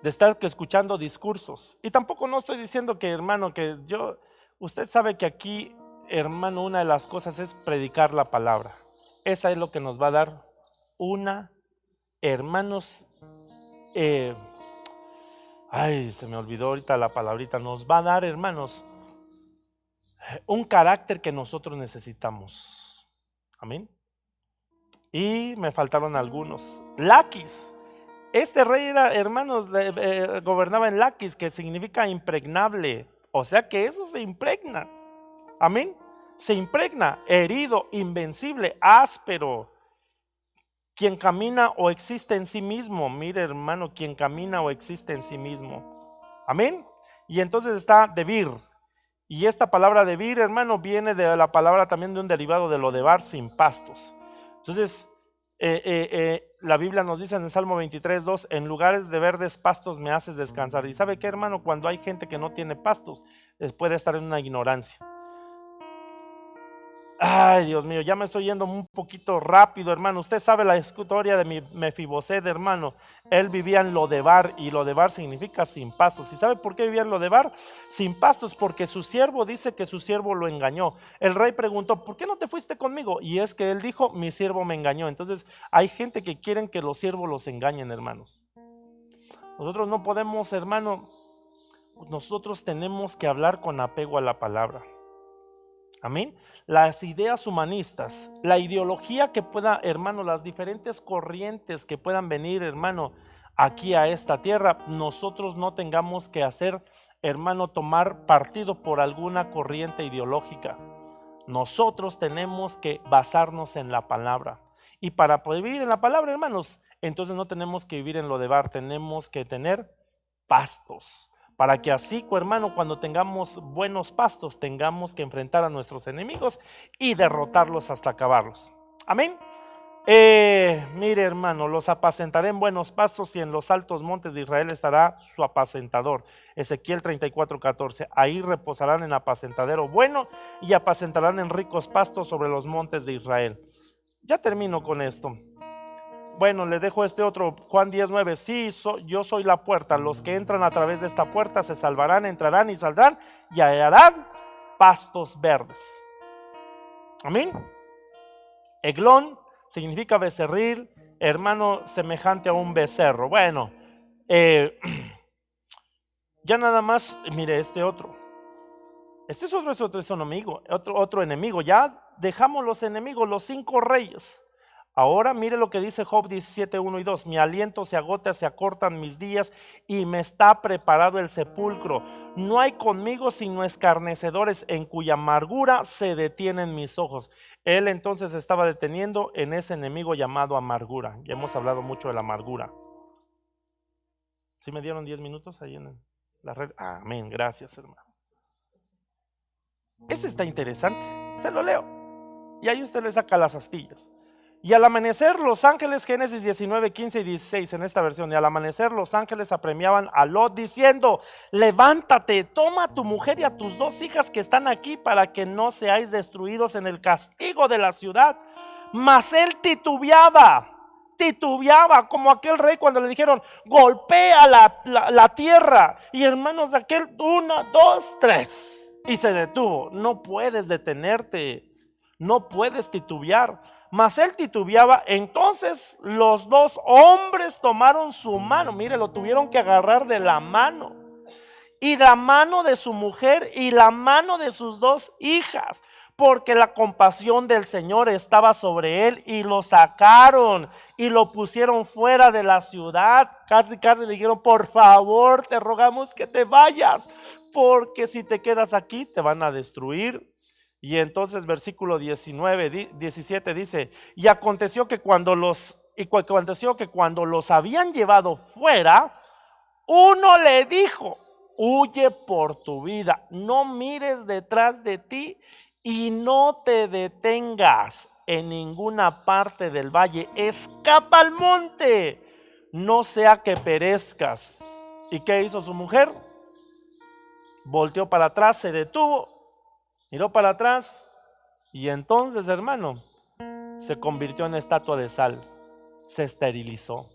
S1: De estar escuchando discursos. Y tampoco no estoy diciendo que, hermano, usted sabe que aquí, hermano, una de las cosas es predicar la palabra. Esa es lo que nos va a dar hermanos, se me olvidó ahorita la palabrita, nos va a dar, hermanos, un carácter que nosotros necesitamos. Amén. Y me faltaron algunos. Laquis. Este rey era, hermanos, gobernaba en Laquis, que significa impregnable. O sea que eso se impregna. Amén. Se impregna, herido, invencible, áspero. quien camina o existe en sí mismo. Mire, hermano, quien camina o existe en sí mismo. Amén. Y entonces está debir. Y esta palabra debir, hermano, viene de la palabra también de un derivado de lo debar, sin pastos. Entonces, la Biblia nos dice en el Salmo 23:2, en lugares de verdes pastos me haces descansar. Y sabe qué, hermano, cuando hay gente que no tiene pastos, puede estar en una ignorancia. Ay, Dios mío, ya me estoy yendo un poquito rápido, hermano. Usted sabe la historia de mi Mefiboset, hermano. Él vivía en Lodebar, y Lodebar significa sin pastos. ¿Y sabe por qué vivía en Lodebar? Sin pastos, porque su siervo dice que su siervo lo engañó. El rey preguntó, ¿por qué no te fuiste conmigo? Y es que él dijo, mi siervo me engañó. Entonces hay gente que quieren que los siervos los engañen, hermanos. Nosotros no podemos, hermano, nosotros tenemos que hablar con apego a la palabra. Amén. Las ideas humanistas, la ideología que pueda, hermano, las diferentes corrientes que puedan venir, hermano, aquí a esta tierra, nosotros no tengamos que hacer, hermano, tomar partido por alguna corriente ideológica. Nosotros tenemos que basarnos en la palabra. Y para poder vivir en la palabra, hermanos, entonces no tenemos que vivir en lo de bar, tenemos que tener pastos. Para que así, hermano, cuando tengamos buenos pastos, tengamos que enfrentar a nuestros enemigos y derrotarlos hasta acabarlos. Amén. Mire, hermano, los apacentaré en buenos pastos, y en los altos montes de Israel estará su apacentador. Ezequiel 34:14. Ahí reposarán en apacentadero bueno, y apacentarán en ricos pastos sobre los montes de Israel. Ya termino con esto. Bueno, le dejo este otro, Juan 10:9. Sí, yo soy la puerta. Los que entran a través de esta puerta se salvarán, entrarán y saldrán y hallarán pastos verdes. Amén. Eglón significa becerril, hermano, semejante a un becerro. Bueno, ya nada más, mire este otro. Este es otro enemigo, otro enemigo. Ya dejamos los enemigos, los 5 reyes. Ahora mire lo que dice Job 17:1 y 2. Mi aliento se agota, se acortan mis días, y me está preparado el sepulcro. No hay conmigo sino escarnecedores, en cuya amargura se detienen mis ojos. Él entonces estaba deteniendo en ese enemigo llamado amargura. Ya hemos hablado mucho de la amargura. ¿Sí me dieron 10 minutos ahí en la red? Amén, gracias, hermano. Ese está interesante, se lo leo. Y ahí usted le saca las astillas. Y al amanecer los ángeles, Génesis 19, 15 y 16 en esta versión. Y al amanecer los ángeles apremiaban a Lot diciendo: levántate, toma a tu mujer y a tus 2 hijas que están aquí, para que no seáis destruidos en el castigo de la ciudad. Mas él titubeaba como aquel rey cuando le dijeron: golpea la tierra. Y hermanos, de aquel 1, 2, 3, y se detuvo. No puedes detenerte, no puedes titubear. Mas él titubeaba. Entonces los 2 hombres tomaron su mano. Mire, lo tuvieron que agarrar de la mano, y la mano de su mujer, y la mano de sus 2 hijas, porque la compasión del Señor estaba sobre él. Y lo sacaron y lo pusieron fuera de la ciudad. Casi le dijeron: por favor, te rogamos que te vayas, porque si te quedas aquí te van a destruir. Y entonces versículo 17 dice: y aconteció que cuando los habían llevado fuera, uno le dijo: huye por tu vida, no mires detrás de ti, y no te detengas en ninguna parte del valle, escapa al monte, no sea que perezcas. ¿Y qué hizo su mujer? Volteó para atrás, se detuvo, miró para atrás, y entonces, hermano, se convirtió en estatua de sal, se esterilizó.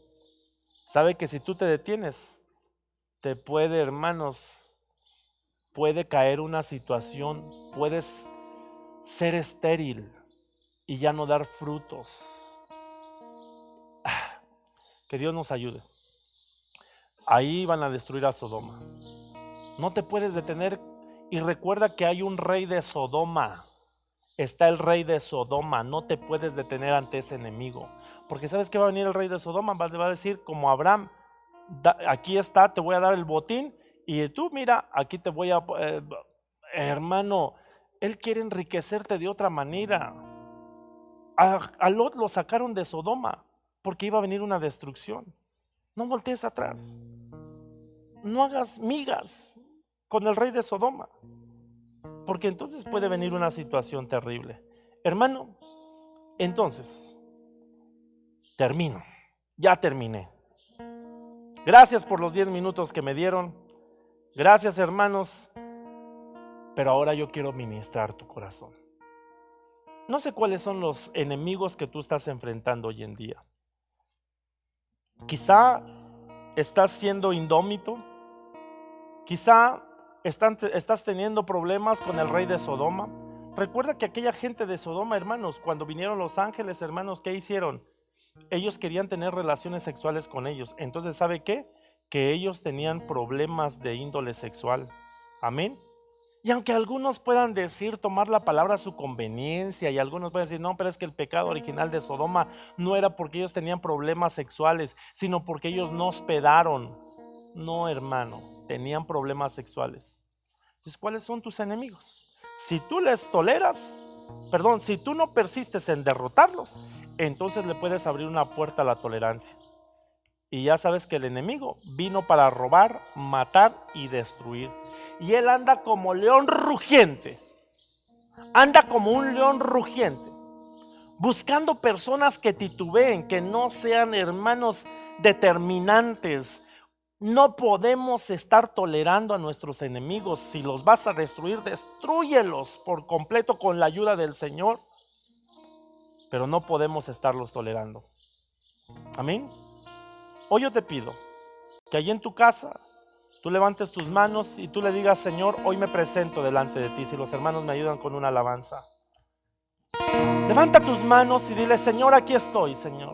S1: ¿Sabe que si tú te detienes, te puede, hermanos, puede caer una situación, puedes ser estéril y ya no dar frutos? Que Dios nos ayude. Ahí van a destruir a Sodoma. No te puedes detener. Y recuerda que hay un rey de Sodoma. Está el rey de Sodoma. No te puedes detener ante ese enemigo, porque ¿sabes qué va a venir el rey de Sodoma? Va a decir como Abraham: aquí está, te voy a dar el botín, y tú mira, aquí te voy a... hermano, él quiere enriquecerte de otra manera. A Lot lo sacaron de Sodoma. porque iba a venir una destrucción. No voltees atrás. No hagas migas con el rey de Sodoma, porque entonces puede venir una situación terrible. Hermano, entonces, termino. Ya terminé. Gracias por los 10 minutos que me dieron. Gracias, hermanos. Pero ahora yo quiero ministrar tu corazón. No sé cuáles son los enemigos que tú estás enfrentando hoy en día. Quizá estás siendo indómito. Quizá estás teniendo problemas con el rey de Sodoma. Recuerda que aquella gente de Sodoma, hermanos, cuando vinieron los ángeles, hermanos, ¿qué hicieron? Ellos querían tener relaciones sexuales con ellos. Entonces, ¿sabe qué? Que ellos tenían problemas de índole sexual. Amén. Y aunque algunos puedan decir, tomar la palabra a su conveniencia, y algunos pueden decir, no, pero es que el pecado original de Sodoma no era porque ellos tenían problemas sexuales, sino porque ellos no hospedaron. No, hermano, tenían problemas sexuales. Entonces, ¿cuáles son tus enemigos? Si tú les toleras, si tú no persistes en derrotarlos, entonces le puedes abrir una puerta a la tolerancia. Y ya sabes que el enemigo vino para robar, matar y destruir. Y él anda como león rugiente. Anda como un león rugiente, buscando personas que titubeen, que no sean, hermanos, determinantes. No podemos estar tolerando a nuestros enemigos. Si los vas a destruir, destrúyelos por completo con la ayuda del Señor. Pero no podemos estarlos tolerando. Amén. Hoy yo te pido que allí en tu casa tú levantes tus manos y tú le digas, Señor, hoy me presento delante de ti. Si los hermanos me ayudan con una alabanza, levanta tus manos y dile, Señor, aquí estoy, Señor.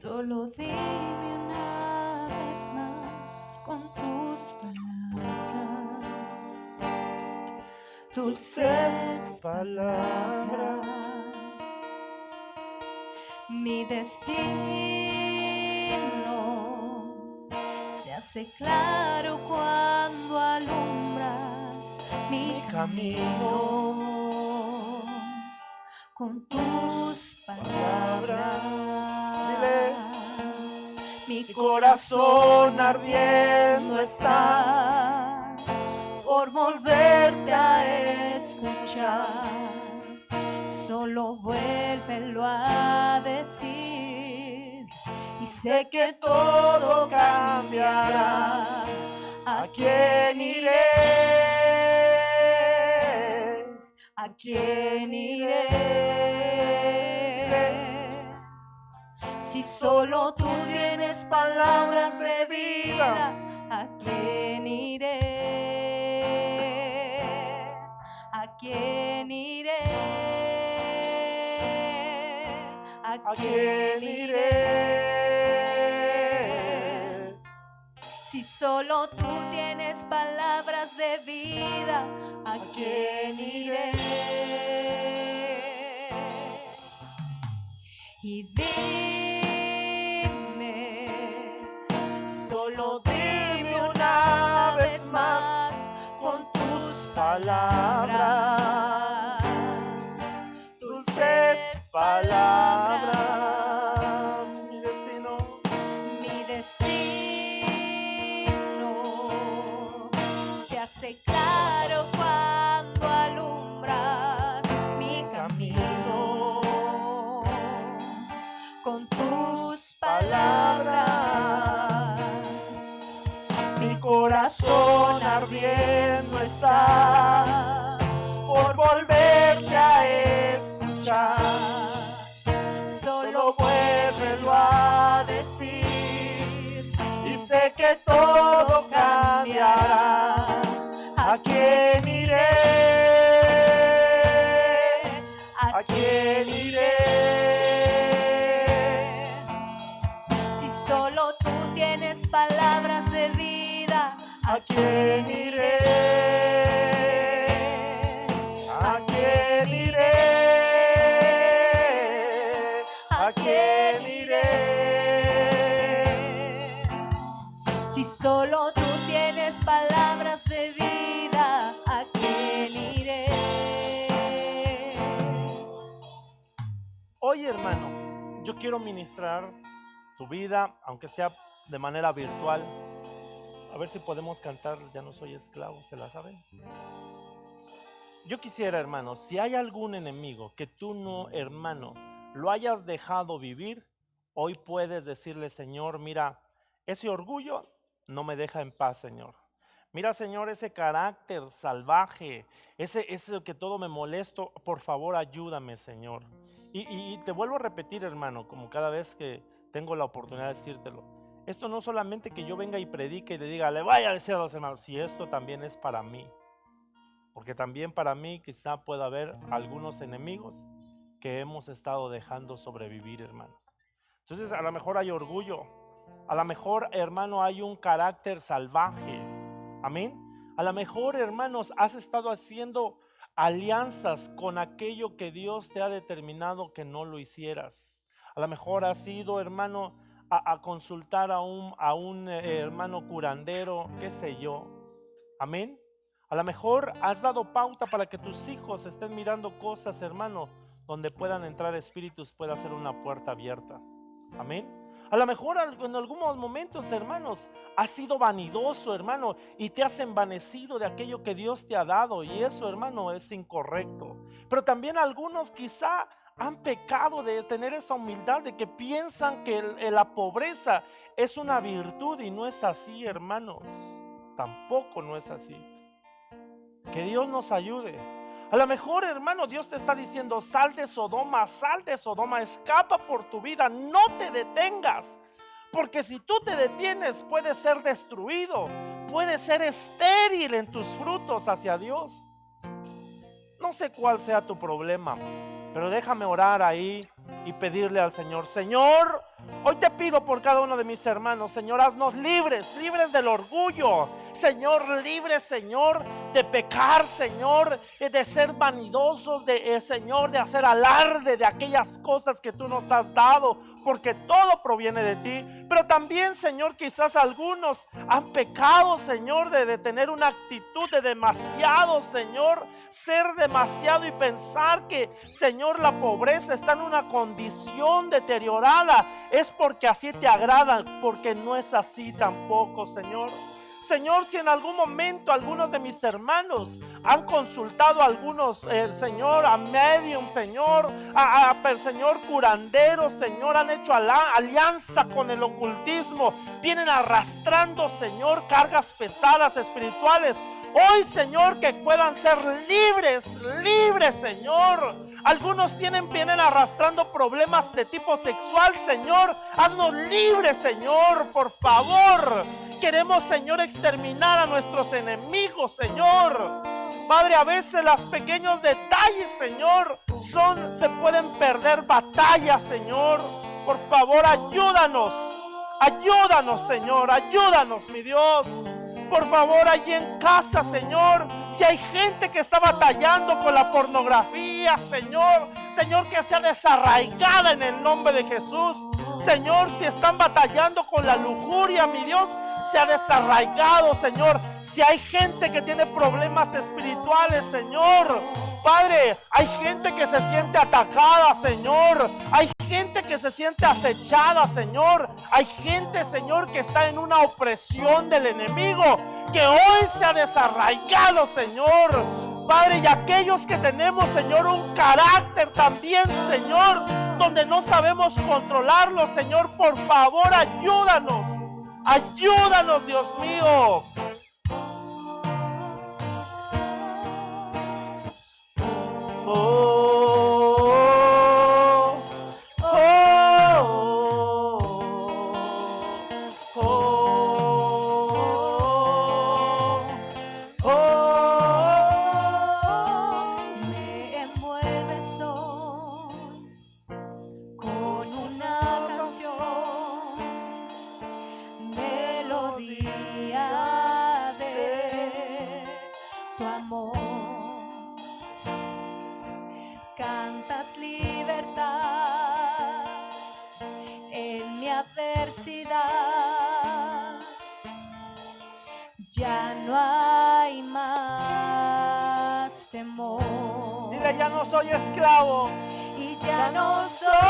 S2: Solo dime una vez más con tus palabras, dulces palabras. Mi destino se hace claro cuando alumbras mi camino con tus palabras. Mi corazón ardiendo está por volverte a escuchar. Solo vuélvelo a decir y sé que todo cambiará. ¿A quién iré? ¿A quién iré? Si solo tú tienes palabras de vida, ¿a quién iré? ¿A quién iré? ¿A quién iré? Si solo tú tienes palabras de vida, ¿a quién iré? Y solo dime una vez más con tus palabras, dulces palabras. Mi destino se hace claro cuando alumbras mi camino con tus palabras. Mi corazón ardiendo está por volverte a escuchar. Solo vuélvelo a decir y sé que todo cambiará. ¿A quién iré? ¿A quién iré? Si solo tú tienes palabras de vida, ¿a quién iré? ¿A quién iré? ¿A quién iré? Si solo tú tienes palabras de vida,
S1: Hoy, hermano, yo quiero ministrar tu vida, aunque sea de manera virtual. A ver si podemos cantar Ya no soy esclavo, ¿se la saben? Yo quisiera, hermano, si hay algún enemigo que tú no, hermano, lo hayas dejado vivir, hoy puedes decirle, Señor, mira, ese orgullo no me deja en paz, Señor. Mira, Señor, ese carácter salvaje, ese que todo me molesto, por favor, ayúdame, Señor. Y te vuelvo a repetir, hermano, como cada vez que tengo la oportunidad de decírtelo. Esto no solamente que yo venga y predique y le diga, le vaya a decir a los hermanos, si esto también es para mí. Porque también para mí quizá pueda haber algunos enemigos que hemos estado dejando sobrevivir, hermanos. Entonces a lo mejor hay orgullo, a lo mejor, hermano, hay un carácter salvaje. Amén. A lo mejor, hermanos, has estado haciendo alianzas con aquello que Dios te ha determinado que no lo hicieras. A lo mejor has ido, hermano, a consultar a un hermano curandero, qué sé yo. Amén. A lo mejor has dado pauta para que tus hijos estén mirando cosas, hermano, donde puedan entrar espíritus, pueda ser una puerta abierta. Amén. A lo mejor en algunos momentos, hermanos, has sido vanidoso, hermano, y te has envanecido de aquello que Dios te ha dado, y eso, hermano, es incorrecto. Pero también algunos quizá han pecado de tener esa humildad de que piensan que la pobreza es una virtud, y no es así, hermanos. Tampoco no es así. Que Dios nos ayude. A lo mejor, hermano, Dios te está diciendo, sal de Sodoma, escapa por tu vida, no te detengas. Porque si tú te detienes, puedes ser destruido, puedes ser estéril en tus frutos hacia Dios. No sé cuál sea tu problema, pero déjame orar ahí y pedirle al Señor, Señor, hoy te pido por cada uno de mis hermanos, Señor, haznos libres del orgullo, Señor, libres, Señor, de pecar, Señor, de ser vanidosos, Señor, de hacer alarde de aquellas cosas que tú nos has dado, porque todo proviene de ti. Pero también, Señor, quizás algunos han pecado, Señor, de tener una actitud de demasiado, Señor, ser demasiado y pensar que, Señor, la pobreza está en una condición deteriorada. Es porque así te agrada, porque no es así tampoco, Señor. Señor, si en algún momento algunos de mis hermanos han consultado a algunos, Señor, a medium, Señor, Señor, curanderos, Señor, han hecho alianza con el ocultismo, vienen arrastrando, Señor, cargas pesadas espirituales. Hoy, Señor, que puedan ser libres, Señor. Algunos vienen arrastrando problemas de tipo sexual, Señor. Haznos libres, Señor, por favor. Queremos, Señor, exterminar a nuestros enemigos, Señor. Padre, a veces los pequeños detalles, Señor, se pueden perder batallas, Señor. Por favor, ayúdanos, Señor, ayúdanos, mi Dios. Por favor, allí en casa, Señor, si hay gente que está batallando con la pornografía, Señor, que sea desarraigada en el nombre de Jesús. Señor, si están batallando con la lujuria, mi Dios, sea desarraigado, Señor. Si hay gente que tiene problemas espirituales, Señor, Padre, hay gente que se siente atacada, Señor. Hay gente que se siente acechada, Señor. Hay gente, Señor, que está en una opresión del enemigo, que hoy se ha desarraigado, Señor. Padre, y aquellos que tenemos, Señor, un carácter también, Señor, donde no sabemos controlarlo, Señor, por favor, ayúdanos. Ayúdanos, Dios mío.
S2: Me envuelves hoy con una canción, melodía de tu amor. Cantas libertad en mi adversidad. Ya no hay más temor.
S1: Dile, ya no soy esclavo.
S2: Y ya no soy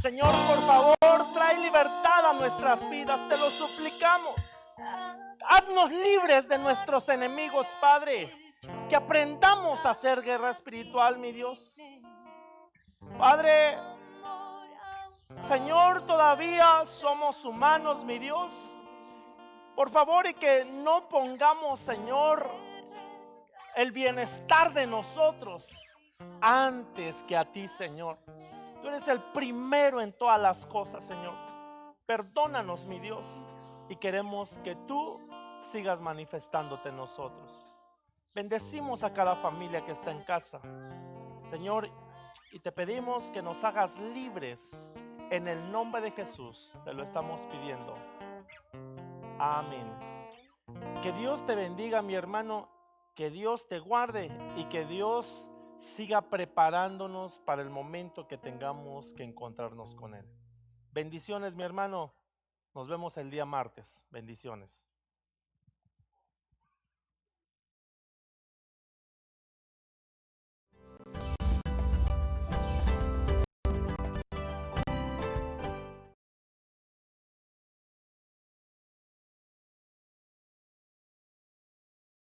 S1: Señor, por favor, trae libertad a nuestras vidas, te lo suplicamos. Haznos libres de nuestros enemigos, Padre. Que aprendamos a hacer guerra espiritual, mi Dios. Padre, Señor, todavía somos humanos, mi Dios. Por favor, y que no pongamos, Señor, el bienestar de nosotros antes que a ti, Señor. Tú eres el primero en todas las cosas, Señor. Perdónanos, mi Dios, y queremos que tú sigas manifestándote en nosotros. Bendecimos a cada familia que está en casa, Señor, y te pedimos que nos hagas libres. En el nombre de Jesús te lo estamos pidiendo. Amén. Que Dios te bendiga, mi hermano, que Dios te guarde y que Dios siga preparándonos para el momento que tengamos que encontrarnos con Él. Bendiciones, mi hermano. Nos vemos el día martes. Bendiciones.